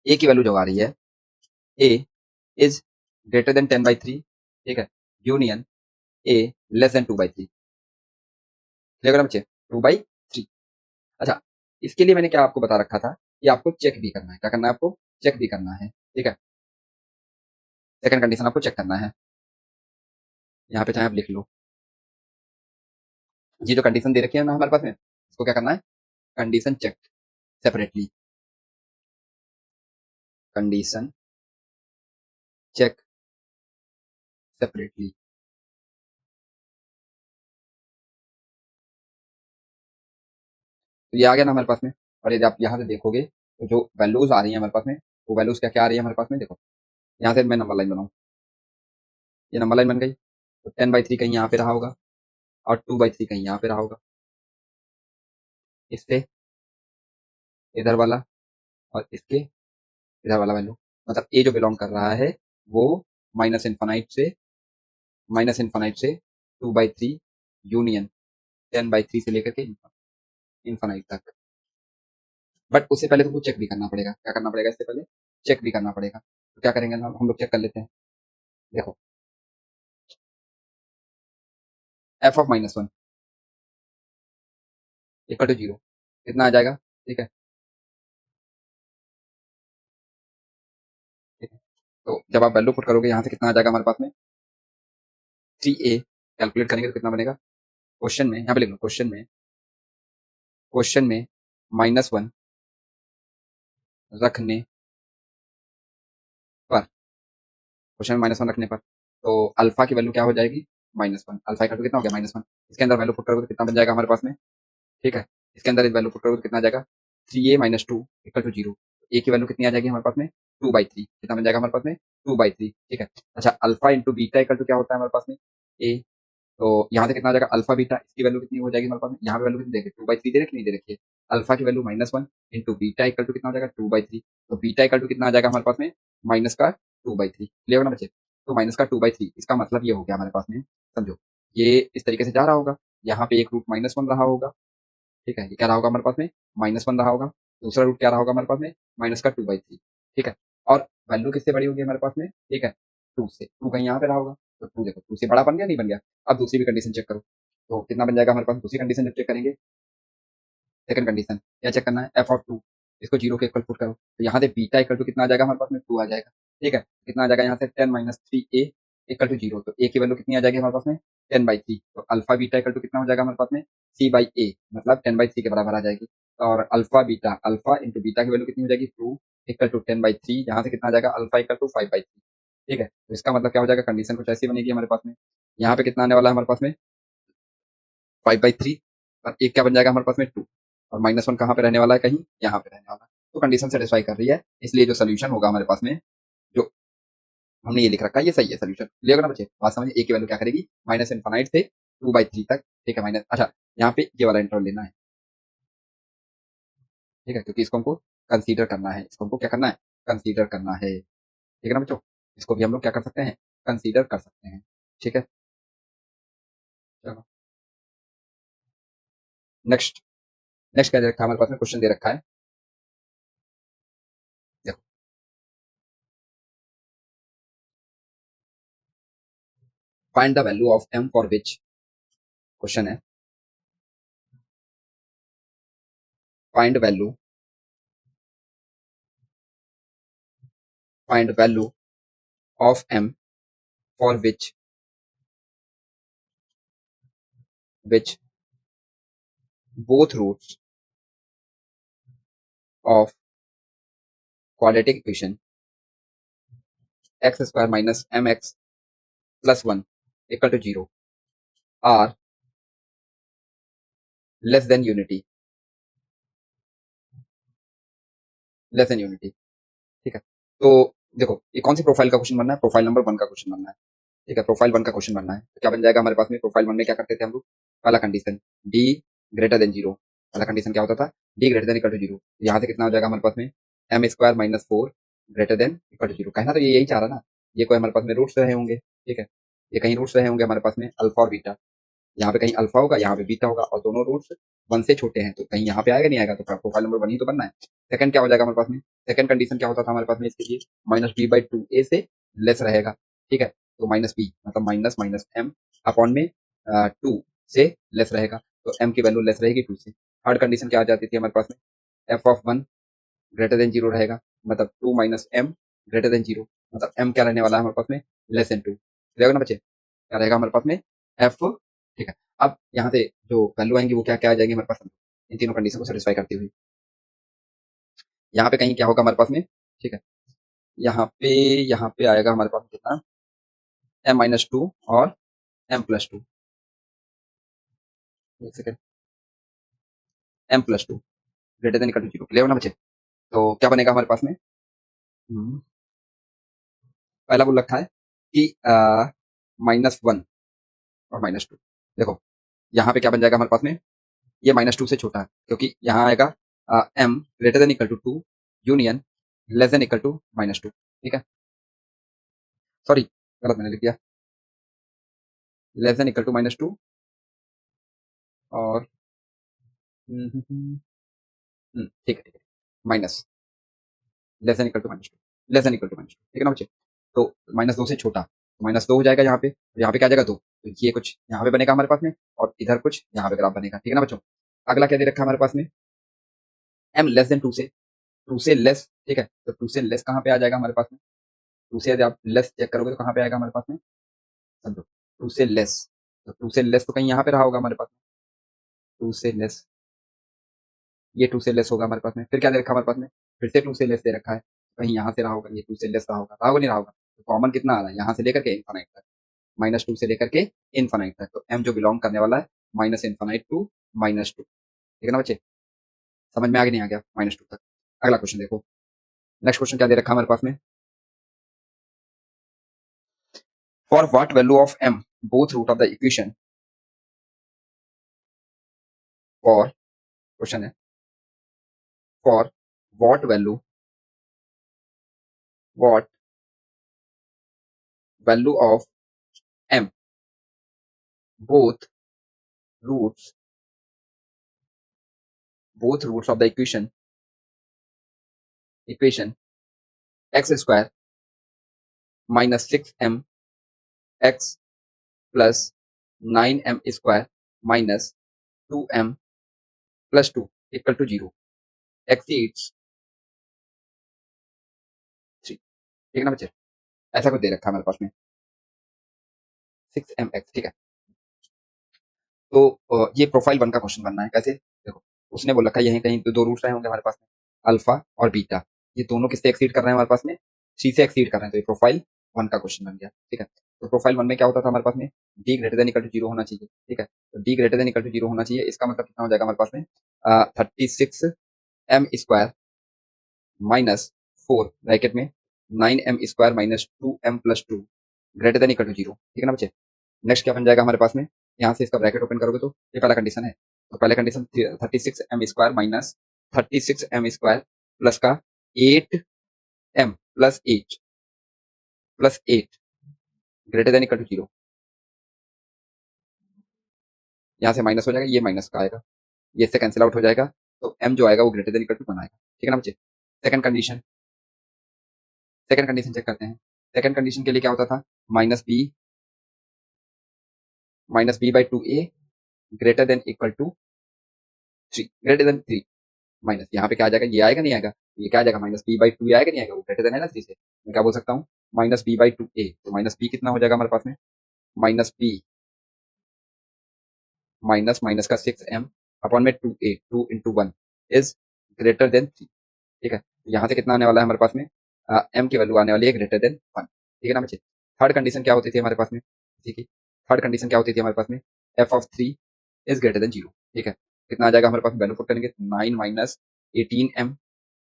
ए की वैल्यू जो आ रही है, ए इज ग्रेटर देन 10/3, ठीक है, union A less then 2/3, clear बच्चे, 2/3। अच्छा, इसके लिए मैंने क्या आपको बता रखा था कि आपको चेक भी करना है, क्या करना है आपको, चेक भी करना है। ठीक है, सेकंड कंडीशन आपको चेक करना है, यहाँ पे चाहे आप लिख लो, ये जो कंडीशन दे रखी है ना हमारे पास में, इसको क्या करना है, condition check separately, condition check separately. तो ये आ गया ना हमारे पास में, और यदि आप यहाँ से देखोगे तो जो वैल्यूज आ रही है हमारे पास में, वो वैल्यूज क्या क्या आ रही है हमारे पास में, देखो यहाँ से मैं नंबर लाइन बनाऊँ, ये नंबर लाइन बन गई, तो 10/3 कहीं यहाँ पे रहा होगा, और 2/3 कहीं यहाँ पे रहा होगा, इससे इधर वाला, और इसके इधर वाला वैल्यू, मतलब ए जो बिलोंग कर रहा है वो माइनस इन्फानाइट से 2/3 यूनियन 10/3 से लेकर के इन्फानाइट तक। बट उससे पहले तुमको चेक भी करना पड़ेगा, क्या करना पड़ेगा इससे पहले, चेक भी करना पड़ेगा। तो क्या करेंगे ना, हम लोग चेक कर लेते हैं। देखो, f(-1) इक्वल टू जीरो कितना आ जाएगा, ठीक है, ठीक है। तो जब आप वैल्यू पुट करोगे यहाँ से कितना आ जाएगा हमारे पास में, 3a कैलकुलेट करेंगे तो कितना बनेगा, क्वेश्चन में यहाँ पे लिख लो, क्वेश्चन में -1 रखने पर, क्वेश्चन में -1 रखने पर, तो अल्फा की वैल्यू क्या हो जाएगी, -1, अल्फा का कितना हो गया, -1, इसके अंदर वैल्यू पुट करोगे तो कितना बन जाएगा हमारे पास में, ठीक है, इसके अंदर वैल्यू पुट करोगे तो कितना आ जाएगा, 3a-2 इक्वल टू जीरो, ए की वैल्यू कितनी आ जाएगी हमारे पास में, 2/3, कितना बन जाएगा हमारे पास में, 2/3, ठीक है। अच्छा, alpha into beta equal to क्या होता है हमारे पास में, ए, तो यहाँ से कितना आ जाएगा अल्फा बीटा, इसकी वैल्यू कितनी हो जाएगी हमारे पास में, यहाँ पे वैल्यू कितनी देखिए, 2/3 दे रखी नहीं दे रखी है, अल्फा की value -1 into beta equal to कितना हो जाएगा, 2/3, तो बीटा इक्वल टू कितना आ जाएगा हमारे पास में, माइनस का 2/3, क्लियर ना बच्चे, तो माइनस का 2/3, इसका मतलब ये हो गया हमारे पास में, समझो, ये इस तरीके से जा रहा होगा, यहाँ पे एक रूट -1 रहा होगा, ठीक है, ये क्या रहा होगा हमारे पास में, -1 रहा होगा, दूसरा रूट क्या रहा होगा हमारे पास में, माइनस का 2/3, ठीक है, और वैल्यू किससे बड़ी होगी हमारे पास में, ठीक है, 2 से, 2 कहीं यहाँ पे रहा होगा, तो 2 देखो 2 से बड़ा बन गया, नहीं बन गया। अब दूसरी भी कंडीशन चेक करो, तो कितना बन जाएगा हमारे पास, दूसरी कंडीशन जब चेक करेंगे, सेकंड कंडीशन क्या चेक करना है, f(2), इसको जीरो के इक्वल पुट करो, तो यहाँ से बीटा इक्वल टू कितना आ जाएगा हमारे पास में, 2 आ जाएगा, ठीक है, कितना आ जाएगा यहाँ से 10-3a इक्वल टू जीरो, तो a की वैल्यू कितनी आ जाएगी हमारे पास में, 10/3, तो अल्फा बीटा इक्वल टू कितना हो जाएगा हमारे पास में, c/a, मतलब 10/3 के बराबर आ जाएगी, और अल्फा इंटू बीटा की वैल्यू कितनी हो जाएगी, 2 इक्वल टू 10/3, यहाँ से कितना आ जाएगा, अल्फा इक्वल टू 5/3, ठीक है, तो इसका मतलब क्या हो जाएगा, कंडीशन कुछ ऐसी बनेगी हमारे पास में, यहाँ पे कितना आने वाला है हमारे पास में, 5/3, और एक क्या बन जाएगा हमारे पास में, 2, और -1 कहाँ पे रहने वाला है, कहीं यहाँ पे रहने वाला है, तो कंडीशन सेटिस्फाई कर रही है, इसलिए जो सोल्यूशन होगा हमारे पास में, जो हमने ये लिख रखा है, ये सही है सोल्यूशन, क्लियर ना बच्चे, बात समझिए, ए की वैल्यू क्या करेगी, -इनफाइनाइट से 2/3 तक, ठीक है, माइनस, अच्छा यहाँ पे ये वाला इंटरवल लेना है, ठीक है, क्योंकि इसको हमको कंसीडर करना है, इसको हमको क्या करना है, कंसीडर करना है, ठीक है ना बच्चों, इसको भी हम लोग क्या कर सकते हैं, कंसीडर कर सकते हैं, ठीक है, चलो नेक्स्ट, नेक्स्ट क्या दे रखा है हमारे पास में, क्वेश्चन दे रखा है, देखो, find the value of m for which, question है, find value, find value of m for which both roots of quadratic equation x square minus mx plus 1 equal to 0 are less than unity, less than unity, ठीक है, तो देखो ये कौन सी profile का question बनना है, प्रोफाइल नंबर 1 का क्वेश्चन बनना है। ठीक है, प्रोफाइल 1 का क्वेश्चन बनना है। तो क्या बन जाएगा हमारे पास में, प्रोफाइल 1 में क्या करते थे हम लोग, पहला कंडीशन डी ग्रेटर देन 0। पहला कंडीशन क्या होता था, D greater than equal to 0। यहाँ से कितना हो जाएगा हमारे पास में, M square minus 4 greater than equal to 0। कहना तो ये यही चाह रहा ना, ये कोई हमारे पास में रूट्स रहे होंगे। ठीक है, ये कहीं रूट्स रहे होंगे हमारे पास में अल्फा और बीटा। यहाँ पे कहीं अल्फा होगा, यहाँ पे बीटा होगा, और दोनों रूट्स 1 से छोटे हैं, तो कहीं यहाँ पे आएगा नहीं आएगा, तो प्रोफाइल नंबर 1 ही तो बनना है। सेकंड क्या हो जाएगा हमारे पास में, सेकंड कंडीशन क्या होता था हमारे पास में इसके लिए, माइनस बी बाई टू ए से लेस रहेगा। ठीक है, तो माइनस बी मतलब माइनस माइनस एम अपॉन में 2 से लेस रहेगा, तो एम की वैल्यू लेस रहेगी 2 से। थर्ड कंडीशन क्या आ जाती थी हमारे पास में, एफ ऑफ 1 ग्रेटर देन 0 रहेगा, मतलब 2 माइनस एम ग्रेटर देन 0, मतलब एम क्या रहने वाला है हमारे पास में, लेस देन 2 रहेगा ना बच्चे। क्या रहेगा हमारे पास में, एफ। ठीक है, अब यहाँ से जो वैल्यू आएंगी वो क्या क्या आ जाएंगी हमारे पास, इन तीनों कंडीशन को सेटिस्फाई करती हुई। यहाँ पे कहीं क्या होगा हमारे पास में, ठीक है, यहाँ पे यहाँ पे आएगा हमारे पास कितना, एम माइनस टू और एम प्लस टू। एक second, M plus two greater than equal to 0, clear ना बच्चे। तो क्या बनेगा हमारे पास में, पहला बोल रखा है कि माइनस 1 और माइनस 2। देखो यहाँ पे क्या बन जाएगा हमारे पास में, ये माइनस 2 से छोटा है, क्योंकि यहाँ आएगा M greater than equal to 2 union less than equal to minus 2। ठीक है, सॉरी गलत मैंने लिख दिया, less than equal to minus 2 और ठीक है ठीक है, minus less than equal to minus 2, less than equal to minus 2। ठीक है ना बच्चे, तो माइनस 2 से छोटा, तो माइनस 2 हो जाएगा यहाँ पे, तो यहाँ पे क्या आ जाएगा 2, तो ये कुछ यहाँ पे बनेगा हमारे पास में, और इधर कुछ यहाँ पे ग्राफ बनेगा। ठीक है ना बच्चों, अगला क्या दे रखा है हमारे पास में, एम लेस देन 2 से, 2 से लेस। ठीक है, तो 2 से लेस कहाँ पे आ जाएगा हमारे पास में, 2 से यदि आप लेस चेक करोगे तो कहाँ पे आएगा हमारे पास में, समझो 2 से लेस, तो 2 से लेस तो कहीं यहाँ पे रहा होगा हमारे पास में, 2 से लेस, ये 2 से लेस होगा हमारे पास में। फिर क्या दे रखा है हमारे पास में, फिर से 2 से लेस दे रखा है, कहीं यहाँ से रहा होगा, ये 2 से लेस रहा होगा नहीं रहा होगा। तो कॉमन कितना आ रहा है यहाँ से लेकर के इन्फानाइट तक, माइनस 2 से लेकर के इन्फानाइट तक, तो एम जो बिलोंग करने वाला है माइनस इन्फानाइट टू माइनस 2। ठीक है ना बच्चे, समझ में आ गया नहीं आ गया, माइनस 2 तक। अगला क्वेश्चन देखो, नेक्स्ट क्वेश्चन क्या दे रखा है हमारे पास में, for what value of m both root of the equation, for question है, for what value, what value of m both roots, both roots of the equation x square minus 6m x plus 9m square minus 2m plus 2 equal to 0 exceeds 3। ठीक है ना बच्चे, ऐसा कुछ दे रखा है हमारे पास में 6mx। ठीक है, तो ये प्रोफाइल 1 का क्वेश्चन बनना है। कैसे, देखो उसने बोल रखा है यहीं कहीं दो रूट्स रहे होंगे हमारे पास में, अल्फा और बीटा, ये दोनों किससे एक्सीड कर रहे हैं हमारे पास में, सी से एक्सीड कर रहे हैं, तो ये प्रोफाइल 1 का क्वेश्चन बन गया। ठीक है, तो प्रोफाइल 1 में क्या होता था हमारे पास में, D greater than equal to 0 होना चाहिए। ठीक है, तो D greater than equal to 0 होना चाहिए, इसका मतलब कितना हो जाएगा हमारे पास में, 36m स्क्वायर माइनस 4 ब्रैकेट में 9m square minus 2m plus 2 greater than equal to 0। ठीक है ना बच्चे, नेक्स्ट क्या बन जाएगा हमारे पास में, यहाँ से इसका ब्रैकेट ओपन करोगे तो ये पहला कंडीशन है, तो पहले condition 36m square minus 36m square plus का 8m plus 8 greater than equal to 0, यहाँ से माइनस हो जाएगा, ये माइनस का आएगा, ये इससे कैंसिल आउट हो जाएगा, तो m जो आएगा वो ग्रेटर देन इक्वल टू 1 आएगा। ठीक है ना बच्चे, second condition, second condition check करते हैं। सेकंड कंडीशन के लिए क्या होता था, minus B by two A greater than equal to 3, greater than 3 minus, यहाँ पे क्या आ जाएगा, ये आएगा नहीं आएगा, ये क्या आ जाएगा माइनस बी बाई टू आएगा नहीं आएगा, वो ग्रेटर देन है ना 3 से, मैं क्या बोल सकता हूँ minus B by two A, तो माइनस बी कितना हो जाएगा हमारे पास में, माइनस बी माइनस माइनस का 6m अपॉन में 2a, 2 into 1 is greater than 3। ठीक है, तो यहाँ से कितना आने वाला है हमारे पास में, m की वैल्यू आने वाली है ग्रेटर देन 1। ठीक है ना बच्चे, थर्ड कंडीशन क्या होती थी हमारे पास में, ठीक है, थर्ड कंडीशन क्या होती थी हमारे पास में, F of 3 is greater then 0। ठीक है, कितना आ जाएगा हमारे पास में, वैल्यू पुट करेंगे 9 minus 18m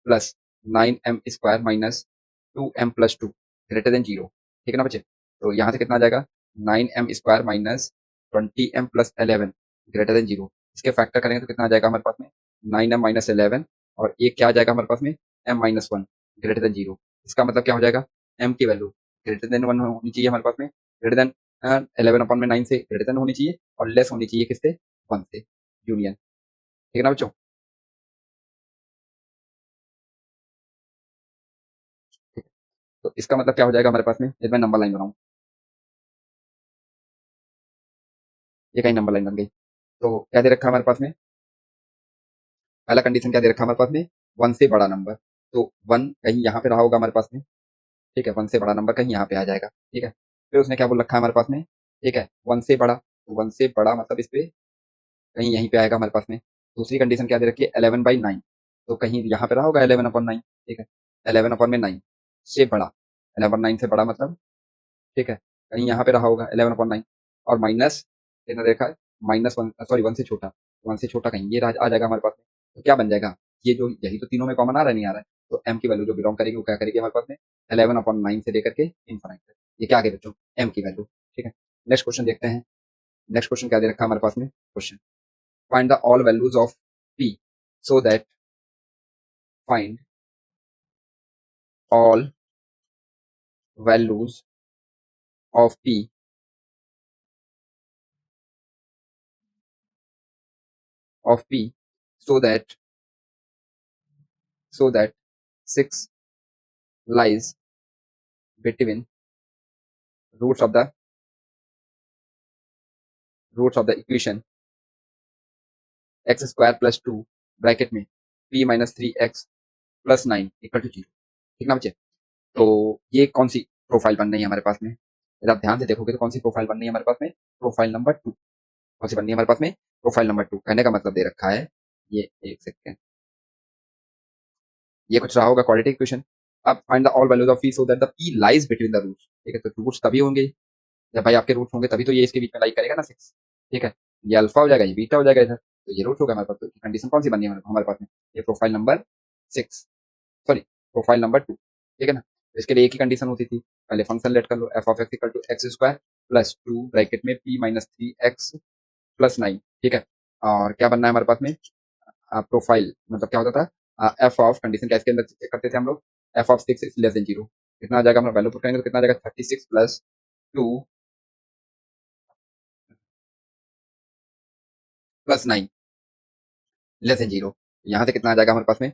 plus 9m square minus 2m+2 greater than 0, ठीक है ना बच्चे। तो यहाँ से कितना आ जाएगा 9m² minus 20m+11 greater than 0। इसके फैक्टर करेंगे तो कितना आ जाएगा हमारे पास में 9m-11 और एक क्या आ जाएगा हमारे पास में m-1 ग्रेटर देन 0। इसका मतलब क्या हो जाएगा m की वैल्यू ग्रेटर देन 1 होनी चाहिए हमारे पास में, ग्रेटर देन 11/9 से ग्रेटर देन होनी चाहिए और लेस होनी चाहिए किससे 1 से, यूनियन, ठीक है ना बच्चों। ठीक है। तो इसका मतलब क्या हो जाएगा हमारे पास में, यदि मैं नंबर लाइन बनाऊं, ये कहीं नंबर लाइन बन गई। तो क्या दे रखा है हमारे पास में, पहला कंडीशन क्या दे रखा है हमारे पास में 1 से बड़ा नंबर। तो 1 कहीं यहाँ पे रहा होगा हमारे पास में, ठीक है, 1 से बड़ा नंबर कहीं यहाँ पे आ जाएगा, ठीक है। फिर उसने क्या बोल रखा है हमारे पास में, ठीक है, 1 से बड़ा, तो 1 से बड़ा मतलब इस पे कहीं यहीं पे आएगा हमारे पास में। दूसरी कंडीशन क्या दे रखी है 11/9, तो कहीं यहाँ पे रहा होगा 11/9, ठीक है, 11/9 से बड़ा, 11/9 से बड़ा मतलब, ठीक है, कहीं यहाँ पे रहा होगा 11/9 और माइनस कितना देखा है -1, सॉरी 1 से छोटा, 1 से छोटा कहीं ये आ जाएगा हमारे पास में। तो क्या बन जाएगा, ये जो यही तो तीनों में कॉमन आ रहा है, नहीं आ रहा है, तो m की वैल्यू जो बिलोंग करेगी वो क्या करेगी हमारे पास में 11/9 से लेकर के इनफाइनाइट तक, ये क्या आ गया बच्चों m की वैल्यू, ठीक है। नेक्स्ट क्वेश्चन देखते हैं। नेक्स्ट क्वेश्चन क्या दे रखा है हमारे पास में, question find the all values of p so that, find all values of p of p so that, so that 6 lies between roots of the equation x square plus 2 bracket में p minus 3x plus 9 equal to 0, ठीक ना बच्चे। तो ये कौन सी profile बन रही है हमारे पास में, यदि आप ध्यान से देखोगे तो कौन सी प्रोफाइल बन रही है हमारे पास में, प्रोफाइल नंबर 2, कौन सी बन रही है हमारे पास में, प्रोफाइल नंबर 2। कहने का मतलब दे रखा है ये, एक सेकेंड, ये कुछ रहा होगा क्वाड्रेटिक इक्वेशन। अब find the all values of p so that the p lies between the roots, ठीक है, तो रूट्स तभी होंगे जब भाई आपके रूट्स होंगे तभी तो ये इसके बीच में लाइक करेगा ना 6, ठीक है, ये अल्फा हो जाएगा, ये बीटा हो जाएगा इधर, तो ये रूट होगा हमारे पास। तो कंडीशन कौन सी बनी है हमारे पास में, ये profile number 6, sorry profile number 2, ठीक है ना। तो इसके लिए एक ही कंडीशन होती थी, पहले फंक्शन लेट कर लो f of x equal to x square plus 2 bracket में p माइनस 3x प्लस 9, ठीक है। और क्या बनना है हमारे पास में, प्रोफाइल मतलब क्या होता था एफ ऑफ, कंडीशन क्या इसके अंदर चेक करते थे हम लोग, F of 6 is less than 0, कितना आ जाएगा, हम वैल्यू पुट करेंगे तो कितना आ जाएगा 36 प्लस 2 प्लस 9 लेस देन 0। यहाँ से कितना आ जाएगा हमारे पास में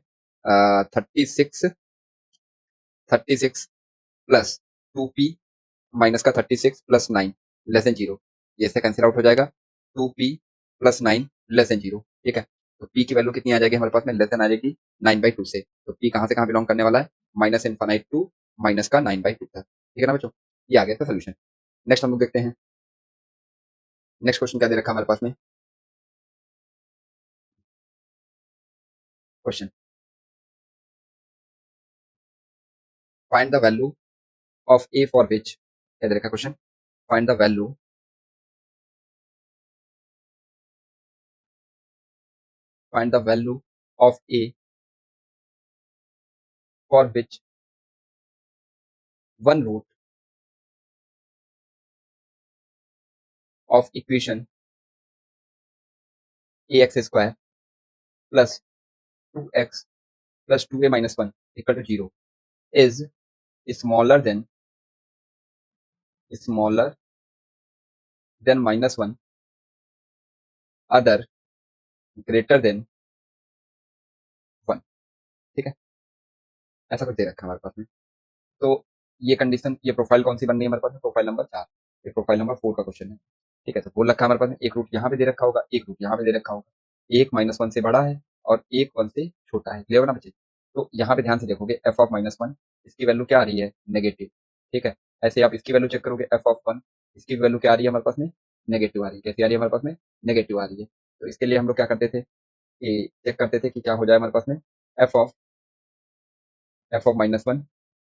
36, 36 प्लस 2p माइनस का 36 प्लस 9 लेस देन 0, ये इससे कैंसिल आउट हो जाएगा 2p प्लस 9 लेस देन 0, ठीक है। तो p की वैल्यू कितनी आ जाएगी हमारे पास में, लेस देन आ जाएगी 9/2 से। तो p कहाँ से कहाँ बिलोंग करने वाला है, माइनस इनफाइनाइट टू माइनस का 9/2 तक, ठीक है ना बच्चों। ये आ गया था सोल्यूशन। नेक्स्ट हम लोग देखते हैं, नेक्स्ट क्वेश्चन क्या दे रखा है हमारे पास में, question find the value of a for which, क्या दे रखा question, find the value, find the value of a for which one root of equation ax square plus 2x plus 2a minus 1 equal to 0 is smaller than minus 1, other greater than 1, ठीक है, ऐसा कुछ दे रखा है हमारे पास में। तो ये कंडीशन, ये प्रोफाइल कौन सी बन रही है हमारे पास में, प्रोफाइल नंबर 4, ये प्रोफाइल नंबर 4 का क्वेश्चन है, ठीक है। तो बोल रखा है हमारे पास में एक रूट यहाँ पे दे रखा होगा, एक रूट यहाँ पे दे रखा होगा, एक -1 से बड़ा है और एक 1 से छोटा है, क्लियर ना बच्चे। तो यहाँ पे ध्यान से देखोगे एफ ऑफ -1, इसकी वैल्यू क्या आ रही है नेगेटिव, ठीक है। ऐसे आप इसकी वैल्यू चेक करोगे एफ ऑफ 1, इसकी वैल्यू क्या आ रही है हमारे पास में, नेगेटिव आ रही है, कैसी आ रही है हमारे पास में, नेगेटिव आ रही है। तो इसके लिए हम लोग क्या करते थे कि चेक करते थे कि क्या हो जाए हमारे पास में एफ ऑफ, -1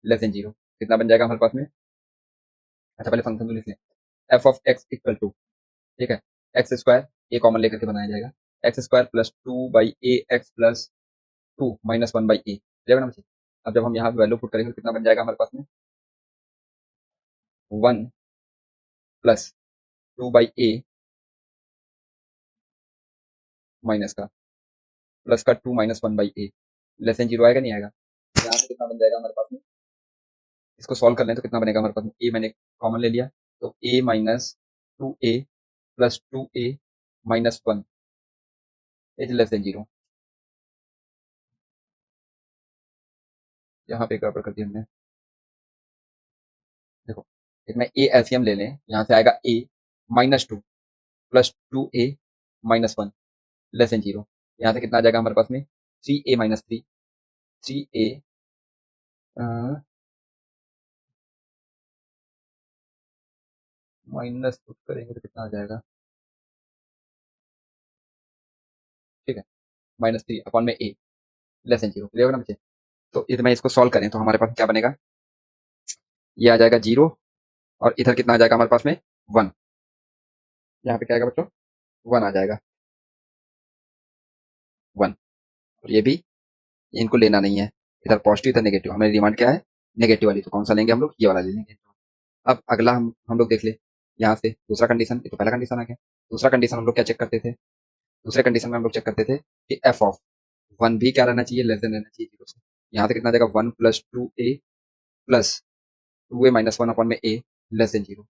लेस देन 0, कितना बन जाएगा हमारे पास में। अच्छा पहले फंक्शन को लिख लें, F of x equal to, ठीक है, एक्स स्क्वायर ए कॉमन लेकर के बनाया जाएगा, x square plus 2 by a x plus 2 -1 by a, अब जब हम यहाँ वैल्यू पुट करेंगे तो कितना बन जाएगा हमारे पास में 1 प्लस 2/a माइनस का प्लस का 2 माइनस 1/a लेस देन 0 आएगा नहीं आएगा। यहाँ से कितना बन जाएगा हमारे पास में, इसको सॉल्व कर लें तो कितना बनेगा हमारे पास में, a मैंने कॉमन ले लिया तो a minus 2a plus 2a minus 1 is less than 0। यहाँ पे गड़बड़ कर दी हमने, देखो इसमें a एलसीएम ले लें, यहाँ से आएगा a minus 2 plus 2a minus 1 less than 0। यहाँ से कितना आ जाएगा हमारे पास में 3a minus 3, 3a minus put करेंगे तो कितना आ जाएगा, ठीक है, माइनस 3 अपॉन में a लेस देन 0 क्लियर होगा ना बच्चे। तो इधर मैं इसको सॉल्व करें तो हमारे पास क्या बनेगा, ये आ जाएगा 0 और इधर कितना आ जाएगा हमारे पास में 1, यहाँ पे क्या आएगा बच्चों 1 आ जाएगा 1, और ये भी इनको लेना नहीं है, इधर पॉजिटिव इधर नेगेटिव, हमें डिमांड क्या है नेगेटिव वाली, तो कौन सा लेंगे हम लोग, ये वाला ले लेंगे। अब अगला हम लोग देख ले, यहाँ से दूसरा कंडीशन, ये तो पहला कंडीशन आ गया, दूसरा कंडीशन हम लोग क्या चेक करते थे, दूसरे कंडीशन में हम लोग चेक करते थे कि एफ ऑफ 1 भी क्या रहना चाहिए, लेस देन रहना चाहिए 0 से। यहाँ से कितना आ जाएगा 1 plus 2a plus 2a minus 1 upon में a लेस देन 0,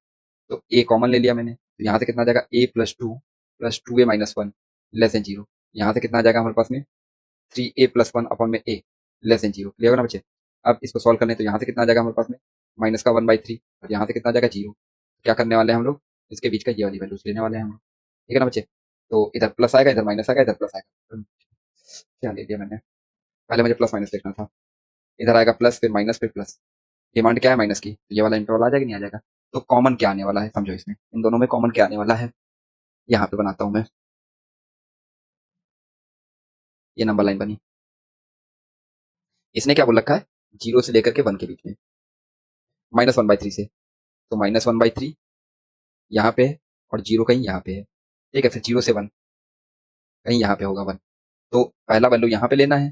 तो a कॉमन ले लिया मैंने, तो यहाँ से कितना आ जाएगा a plus 2 plus 2a minus 1 less than 0। यहाँ से कितना आ जाएगा हमारे पास में 3a प्लस 1 अपॉन में a लेस देन 0 क्लियर होगा ना बच्चे। अब इसको सॉल्व करने तो यहाँ से कितना आ जाएगा हमारे पास में माइनस का 1/3 और यहाँ से कितना आ जाएगा 0। क्या करने वाले हैं हम लोग, इसके बीच का ये वाली वैल्यूज लेने वाले हैं हम लोग, ठीक है ना बच्चे। तो इधर प्लस आएगा, इधर माइनस आएगा, इधर प्लस आएगा, क्या ले लिया मैंने, पहले मुझे प्लस माइनस लिखना था, इधर आएगा प्लस फिर माइनस फिर प्लस, डिमांड क्या है माइनस की, तो ये वाला इंटरवल आ जाएगा नहीं आ जाएगा। तो कॉमन क्या आने वाला है समझो, इसमें इन दोनों में कॉमन क्या आने वाला है, यहाँ पे बनाता हूँ मैं, ये नंबर लाइन बनी, इसने क्या बोल रखा है 0 से लेकर के 1 के बीच में, -1/3 से, तो -1/3 यहाँ पे है और 0 कहीं यहाँ पे है, ठीक है, फिर 0 से 1 कहीं यहाँ पे होगा 1, तो पहला वैल्यू यहाँ पे लेना है,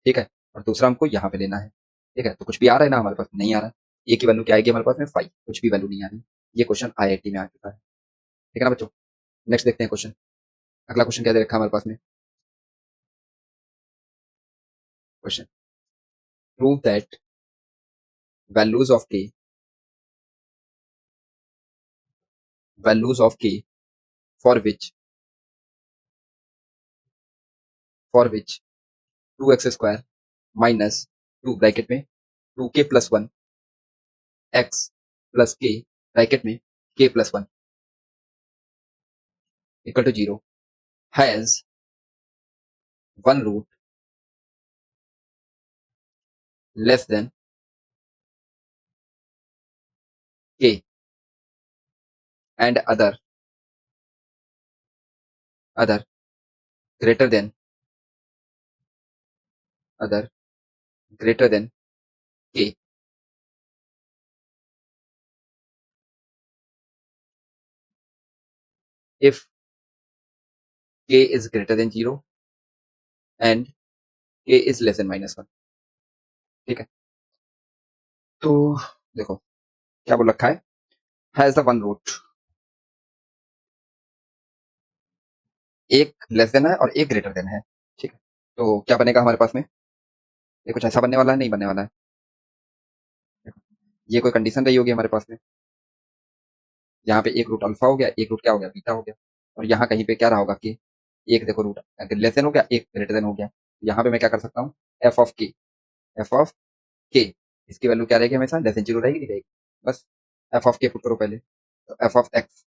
ठीक है, और दूसरा हमको यहाँ पे लेना है, ठीक है। तो कुछ भी आ रहा है ना हमारे पास, नहीं आ रहा, ए की वैल्यू क्या आएगी हमारे पास में 5, कुछ भी वैल्यू नहीं आ रही। ये क्वेश्चन आईआईटी में आ चुका है, ठीक है ना बच्चों। नेक्स्ट देखते हैं क्वेश्चन, अगला क्वेश्चन क्या दे रखा है हमारे पास में, question prove that values of K, values of के for which 2x square minus 2 bracket में 2k plus 1 x plus k bracket में k plus 1 equal to 0 has one root less than k and other greater than other greater than k if k is greater than 0 and k is less than -1, ठीक है। तो देखो क्या बोल रखा है, has the one root, एक less than है और एक ग्रेटर देन है, ठीक है। तो क्या बनेगा हमारे पास में, ये कुछ ऐसा बनने वाला है, नहीं बनने वाला है, देखो, ये कोई कंडीशन रही होगी हमारे पास में, यहाँ पे एक रूट अल्फा हो गया, एक रूट क्या हो गया बीटा हो गया, और यहाँ कहीं पे क्या रहा होगा कि एक देखो रूट लेस देन हो गया, एक ग्रेटर देन हो गया, यहाँ पे मैं क्या कर सकता हूँ एफ ऑफ के, एफ ऑफ के, इसकी वैल्यू क्या रहेगी हमेशा लेस देन 0 रहेगी नहीं रहेगी, बस एफ ऑफ के पुट करो पहले, तो F of X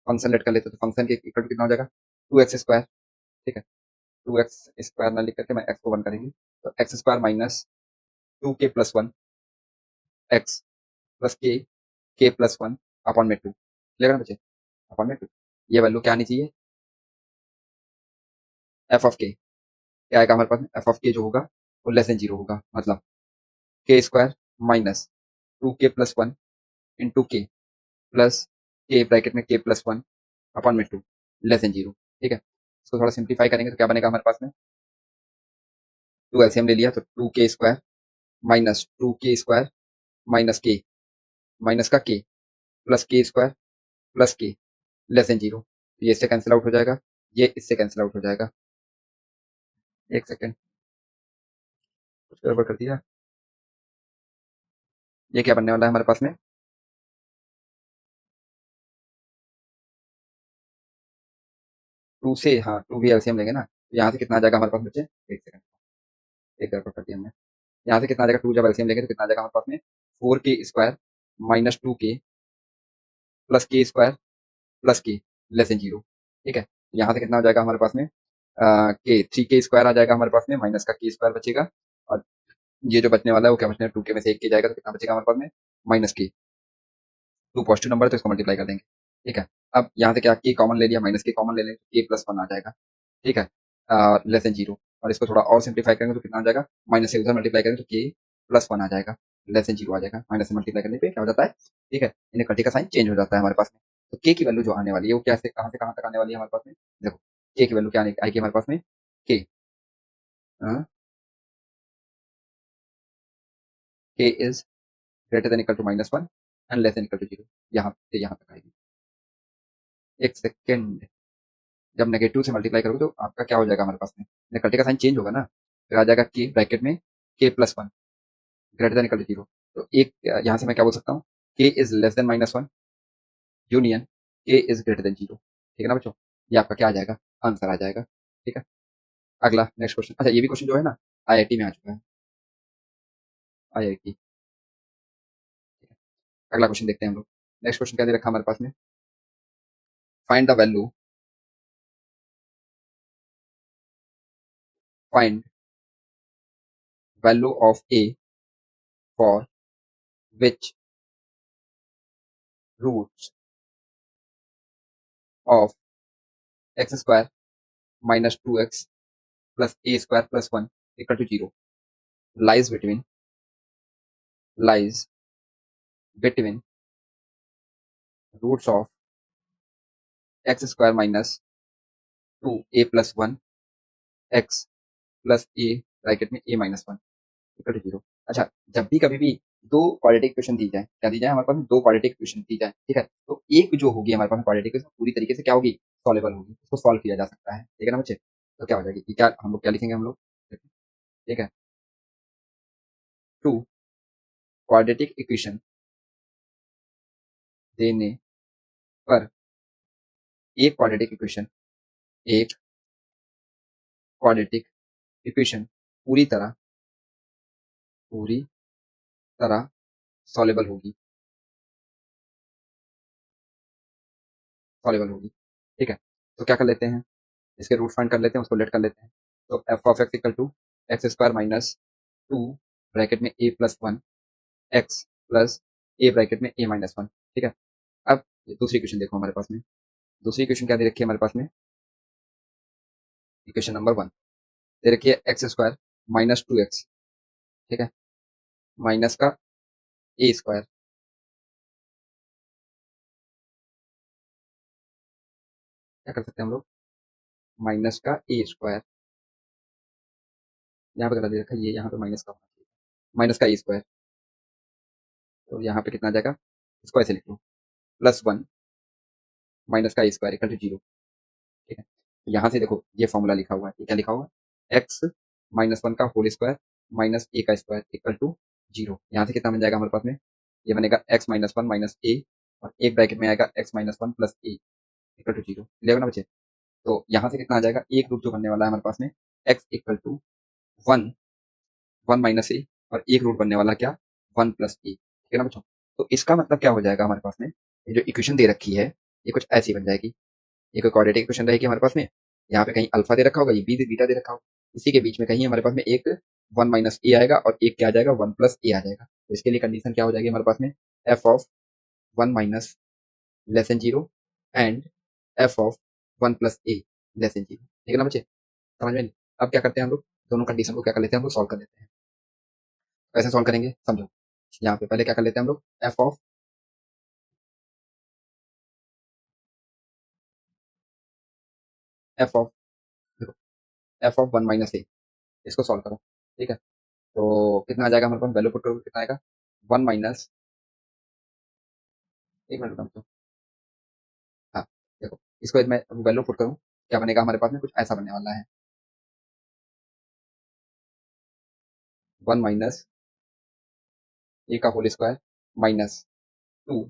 function let कर लेते, तो फंक्शन के इक्वल टू कितना हो जाएगा 2x स्क्वायर, ठीक है, 2x स्क्वायर ना लिख करके मैं x को 1 करेंगे, तो x square minus 2k plus 1 x plus के प्लस 1 अपॉन में 2 क्लियर है ना बच्चे, अपॉन में 2, ये वैल्यू क्या आनी चाहिए एफ ऑफ के, क्या आएगा हमारे पास एफ ऑफ के जो होगा वो लेस देन 0 होगा, मतलब के square minus 2k plus 1 into के प्लस के ब्रैकेट में के प्लस 1 अपॉन में 2 लेस देन 0, ठीक है। इसको थोड़ा सिंप्लीफाई करेंगे तो क्या बनेगा हमारे पास में, 2 एलसीएम ले लिया तो 2k स्क्वायर माइनस टू के स्क्वायर माइनस के माइनस का के प्लस के स्क्वायर प्लस के लेस देन जीरो। ये इससे कैंसिल आउट हो जाएगा, ये इससे कैंसिल आउट हो जाएगा। एक सेकेंड, कुछ गड़बड़ कर दिया। ये क्या बनने वाला है हमारे पास में, टू से, हाँ टू भी एलसीएम लेंगे ना, तो यहाँ से कितना आ जाएगा हमारे पास बच्चे, एक सेकंड, एक गड़बड़ कर दिया हमने। यहाँ से कितना आ जाएगा, टू जब एलसीएम लेंगे तो कितना आ जाएगा हमारे पास में, फोर के स्क्वायर माइनस टू के प्लस के स्क्वायर प्लस के लेस देन जीरो। ठीक है, यहाँ से कितना हो जाएगा हमारे पास में, के थ्री के स्क्वायर आ जाएगा हमारे पास में, माइनस का के स्क्वायर बचेगा, और ये जो बचने वाला है वो क्या बचने, टू के में से एक के जाएगा तो कितना बचेगा हमारे पास में, माइनस के। टू पॉजिटिव नंबर है तो इसको मल्टीप्लाई कर देंगे। ठीक है, अब यहाँ से क्या के कॉमन ले लिया, माइनस के कॉमन ले लें, के प्लस वन आ जाएगा। ठीक है, लेस देन जीरो, और इसको थोड़ा और सिंप्लीफाई करेंगे तो कितना आ जाएगा, माइनस से उधर मल्टीप्लाई करेंगे तो के प्लस वन आ जाएगा, लेस देन जीरो आ जाएगा, माइनस से मल्टीप्लाई करने पे क्या हो जाता है, ठीक है, इनइक्वालिटी का साइन चेंज हो जाता है हमारे पास में। तो के की वैल्यू जो आने वाली है वो क्या से कहाँ तक आने वाली है हमारे पास में, देखो के की वैल्यू क्या आएगी हमारे पास में, K K is greater than equal to minus one and less than equal to zero, यहाँ से यहाँ तक आएगी। एक सेकेंड, जब नेगेटिव से मल्टीप्लाई करोगे तो आपका क्या हो जाएगा हमारे पास में, इक्वलिटी का साइन चेंज होगा ना, फिर आ जाएगा के ब्रैकेट में K plus one greater than equal to zero. तो एक यहाँ से मैं क्या बोल सकता हूँ, के is less than minus one union के इज ग्रेटर देन जीरो। ठीक है ना बच्चों, ये आपका क्या आ जाएगा, आंसर आ जाएगा। ठीक है, अगला नेक्स्ट क्वेश्चन, अच्छा ये भी क्वेश्चन जो है ना आईआईटी में आ चुका है, आईआईटी। अगला क्वेश्चन देखते हैं हम लोग, नेक्स्ट क्वेश्चन क्या दे रखा हमारे पास में, find the value, find value of a for which roots of x square minus two x plus a square plus one equal to zero lies between lies between roots of x square minus two a plus one x plus A bracket में ए minus one equal to zero. अच्छा, जब भी कभी भी दो quadratic equation दी जाए, क्या दी जाए हमारे पास में, दो क्वाड्रेटिक इक्वेशन दी जाए, ठीक है, तो एक जो होगी हमारे पास में क्वाड्रेटिक इक्वेशन पूरी तरीके से क्या होगी, सॉल्वेबल होगी, उसको सॉल्व किया जा सकता है। ठीक है ना बच्चे, तो क्या हो जाएगी, कि क्या हम लोग क्या लिखेंगे हम लोग, ठीक है, टू क्वाड्रेटिक इक्वेशन देने पर एक क्वाड्रेटिक इक्वेशन, एक क्वाड्रेटिक इक्वेशन पूरी तरह सॉल्वेबल होगी, सॉल्वेबल होगी। ठीक है, तो क्या कर लेते हैं, इसके रूट फाइंड कर लेते हैं, उसको लेट कर लेते हैं। तो F of x equal to x square minus two bracket में A plus one x plus A bracket में ए माइनस वन। ठीक है, अब ये दूसरी क्वेश्चन देखो हमारे पास में, दूसरी क्वेश्चन क्या दे रखी है हमारे पास में, इक्वेशन नंबर वन दे रखी है x square minus two x, ठीक है, माइनस का ए स्क्वायर, क्या कर सकते हैं हम लोग, माइनस का ए स्क्वायर, यहाँ पे गलत दे रखा है, ये यहाँ पे माइनस का होना चाहिए, माइनस का ए स्क्वायर, तो यहाँ पे कितना आ जाएगा, इसको ऐसे लिख लो, प्लस वन माइनस का ए स्क्वायर इक्वल टू जीरो। ठीक है, तो यहाँ से देखो ये फॉर्मूला लिखा हुआ है, ये क्या लिखा हुआ है, एक्स माइनस वन का होल स्क्वायर माइनस ए का स्क्वायर इक्वल टू जीरो। यहाँ से कितना बन जाएगा हमारे पास में, ये बनेगा एक्स माइनस वन माइनस ए, और एक ब्रैकेट में आएगा X minus one plus A equal to zero, clear ना बच्चे। तो यहाँ से कितना आ जाएगा, एक रूट जो बनने वाला है हमारे पास में, x equal to one, one minus ए, और एक रूट बनने वाला क्या, वन प्लस ए, ठीक है ना बच्चों। तो इसका मतलब क्या हो जाएगा हमारे पास में, ये जो इक्वेशन दे रखी है ये कुछ ऐसी बन जाएगी, ये कोई क्वाड्रेटिक इक्वेशन रहेगी हमारे पास में, यहाँ पे कहीं अल्फा दे रखा होगा, ये बीटा दे रखा होगा, इसी के बीच में कहीं हमारे पास में एक वन माइनस ए आएगा और एक क्या आ जाएगा, वन प्लस ए आ जाएगा। तो इसके लिए कंडीशन क्या हो जाएगी हमारे पास में, F of one minus less than zero and F of one plus A less than zero. ठीक है ना बच्चे, समझ में नहीं। अब क्या करते हैं हम लोग, दोनों कंडीशन को क्या कर लेते हैं हम लोग, सॉल्व कर लेते हैं। कैसे सॉल्व करेंगे समझो, यहाँ पे पहले क्या कर लेते हैं हम लोग, एफ ऑफ देखो, एफ ऑफ वन माइनस ए, इसको सॉल्व करो। ठीक है, तो कितना आ जाएगा हमारे पास, वैल्यू पुट करोगे कितना आएगा, 1 माइनस, एक मिनट रुको, हाँ, देखो इसको यदि मैं वैल्यू पुट करूँ, क्या बनेगा हमारे पास में, कुछ ऐसा बनने वाला है, 1 माइनस ए का होल स्क्वायर माइनस 2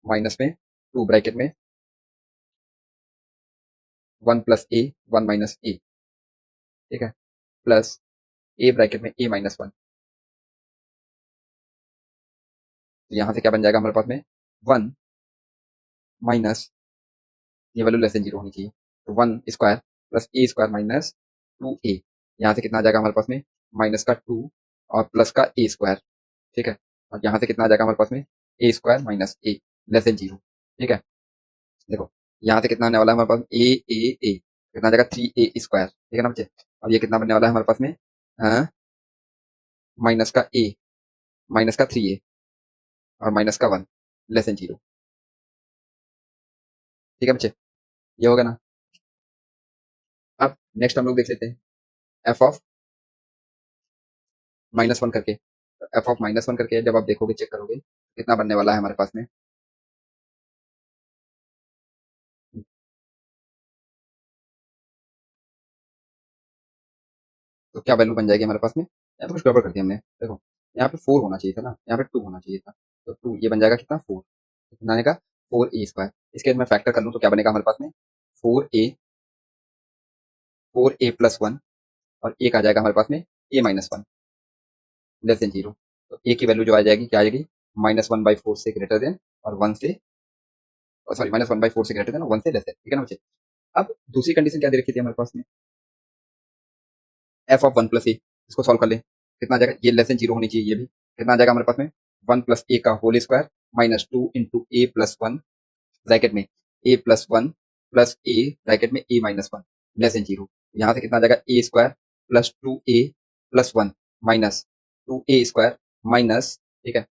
माइनस में 2 ब्रैकेट में 1 प्लस ए 1 माइनस ए, ठीक है, प्लस ए ब्रैकेट में ए माइनस 1। तो यहाँ से क्या बन जाएगा हमारे पास में, 1 माइनस, ये वैल्यू लेस देन 0 होनी चाहिए, तो 1 square plus a square minus 2 ए, यहाँ से कितना आ जाएगा हमारे पास में, माइनस का 2 और प्लस का ए स्क्वायर, ठीक है, और यहाँ से कितना आ जाएगा हमारे पास में, ए square minus a less than 0, ठीक है। देखो यहाँ से कितना आने वाला है हमारे पास, ए कितना आ जाएगा, 3a स्क्वायर, ठीक है ना बच्चे, और ये कितना बनने वाला है हमारे पास में, माइनस का ए माइनस का 3a और माइनस का 1 लेस देन 0, ठीक है बच्चे, ये होगा ना। अब नेक्स्ट हम लोग देख लेते हैं एफ ऑफ -1 करके, एफ ऑफ -1 करके जब आप देखोगे, चेक करोगे कितना बनने वाला है हमारे पास में, तो क्या वैल्यू बन जाएगी हमारे पास में, यहाँ पे कुछ गड़बड़ कर दिया हमने, देखो यहाँ पे 4 होना चाहिए था ना, यहाँ पे 2 होना चाहिए था, तो 2 ये बन जाएगा कितना, 4, कितना आएगा, 4a स्क्वायर, इसके बाद मैं फैक्टर कर लूँ तो क्या बनेगा हमारे पास में, 4a प्लस 1 और एक आ जाएगा हमारे पास में a माइनस 1 लेस देन 0, तो a की वैल्यू जो आ जाएगी, क्या आएगी, -1/4 से ग्रेटर देन और 1 से, सॉरी -1/4 से ग्रेटर देन और 1 से लेस देन, ठीक है ना बच्चे। अब दूसरी कंडीशन क्या दे रखी थी हमारे पास में, एफ ऑफ 1 प्लस ए, इसको सॉल्व कर लें, कितना आ जाएगा, ये लेस देन 0 होनी चाहिए, ये भी कितना आ जाएगा हमारे पास में, 1 प्लस ए का whole square minus 2 into a plus 1 bracket में A plus 1 plus A bracket में ए माइनस 1 लेस देन 0, यहाँ से कितना आ जाएगा, a square plus 2a plus 1 minus 2a square minus, ठीक है,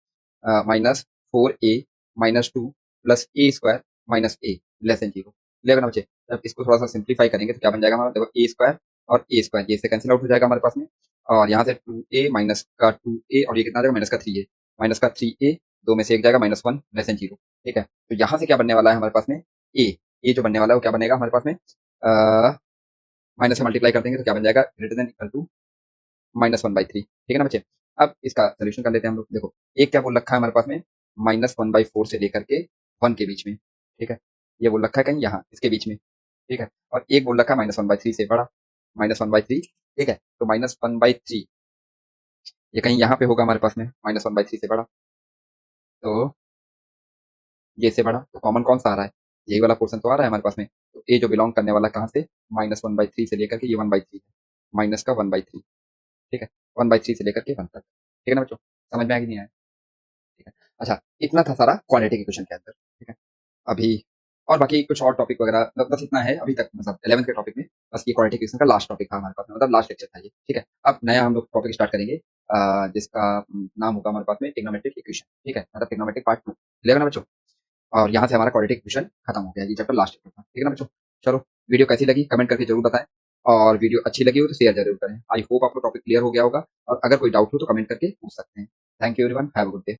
minus 4a minus 2 plus a square minus a less than 0, लेकिन बच्चे जब इसको थोड़ा सा सिंप्लीफाई करेंगे तो क्या बन जाएगा हमारा, देखो ए स्क्वायर और ए स्क्वायर ये से कैंसिल आउट हो जाएगा हमारे पास में, और यहाँ से 2a माइनस का 2a और ये कितना आ जाएगा, माइनस का 3a, दो में से एक जाएगा -1 लेस देन 0, ठीक है। तो यहाँ से क्या बनने वाला है हमारे पास में, ए जो बनने वाला है वो क्या बनेगा हमारे पास में, माइनस से मल्टीप्लाई कर देंगे तो क्या बन जाएगा, ग्रेटर देन इक्वल टू -1/3, ठीक है ना बच्चे। अब इसका सोल्यूशन कर लेते हैं हम लोग, देखो एक क्या बोल रखा है हमारे पास में, -1/4 से लेकर के 1 के बीच में, ठीक है, ये बोल रखा है कहीं यहाँ इसके बीच में, ठीक है, और एक बोल रखा है -1/3 से बड़ा, -1/3, ठीक है, तो -1/3 ये कहीं यहाँ पे होगा हमारे पास में, -1/3 से बड़ा, तो ये इससे बड़ा, तो कॉमन कौन सा आ रहा है, यही वाला पोर्शन तो आ रहा है हमारे पास में, तो ए जो बिलोंग करने वाला कहाँ से, -1/3 से लेकर के ये 1/3 है, माइनस का 1/3, ठीक है, 1/3 से लेकर के 1 तक, ठीक है ना बच्चों, समझ में आ गई नहीं आया, ठीक है। अच्छा इतना था सारा क्वाड्रेटिक इक्वेशन के अंदर, ठीक है। अभी और बाकी कुछ और टॉपिक वगैरह बस इतना है अभी तक, मतलब 11th के टॉपिक में बस ये क्वाड्रेटिक इक्वेशन का लास्ट टॉपिक था हमारे पास में, मतलब लास्ट लेक्चर था ये, ठीक है। अब नया हम लोग टॉपिक स्टार्ट करेंगे, जिसका नाम होगा हमारे पास में ट्रिग्नोमेट्रिक इक्वेशन, ठीक है, मतलब ट्रिग्नोमेट्रिक पार्ट 2, लेगा ना बच्चों। और यहाँ से हमारा क्वाड्रेटिक इक्वेशन खत्म हो गया, ये चैप्टर लास्ट चैप्टर था, ठीक है ना बच्चों। चलो वीडियो कैसी लगी कमेंट करके जरूर बताएं, और वीडियो अच्छी लगी हो तो शेयर जरूर करें। आई होप आपको टॉपिक क्लियर हो गया होगा, और अगर कोई डाउट हो तो कमेंट करके पूछ सकते हैं। Thank you everyone, have a good day.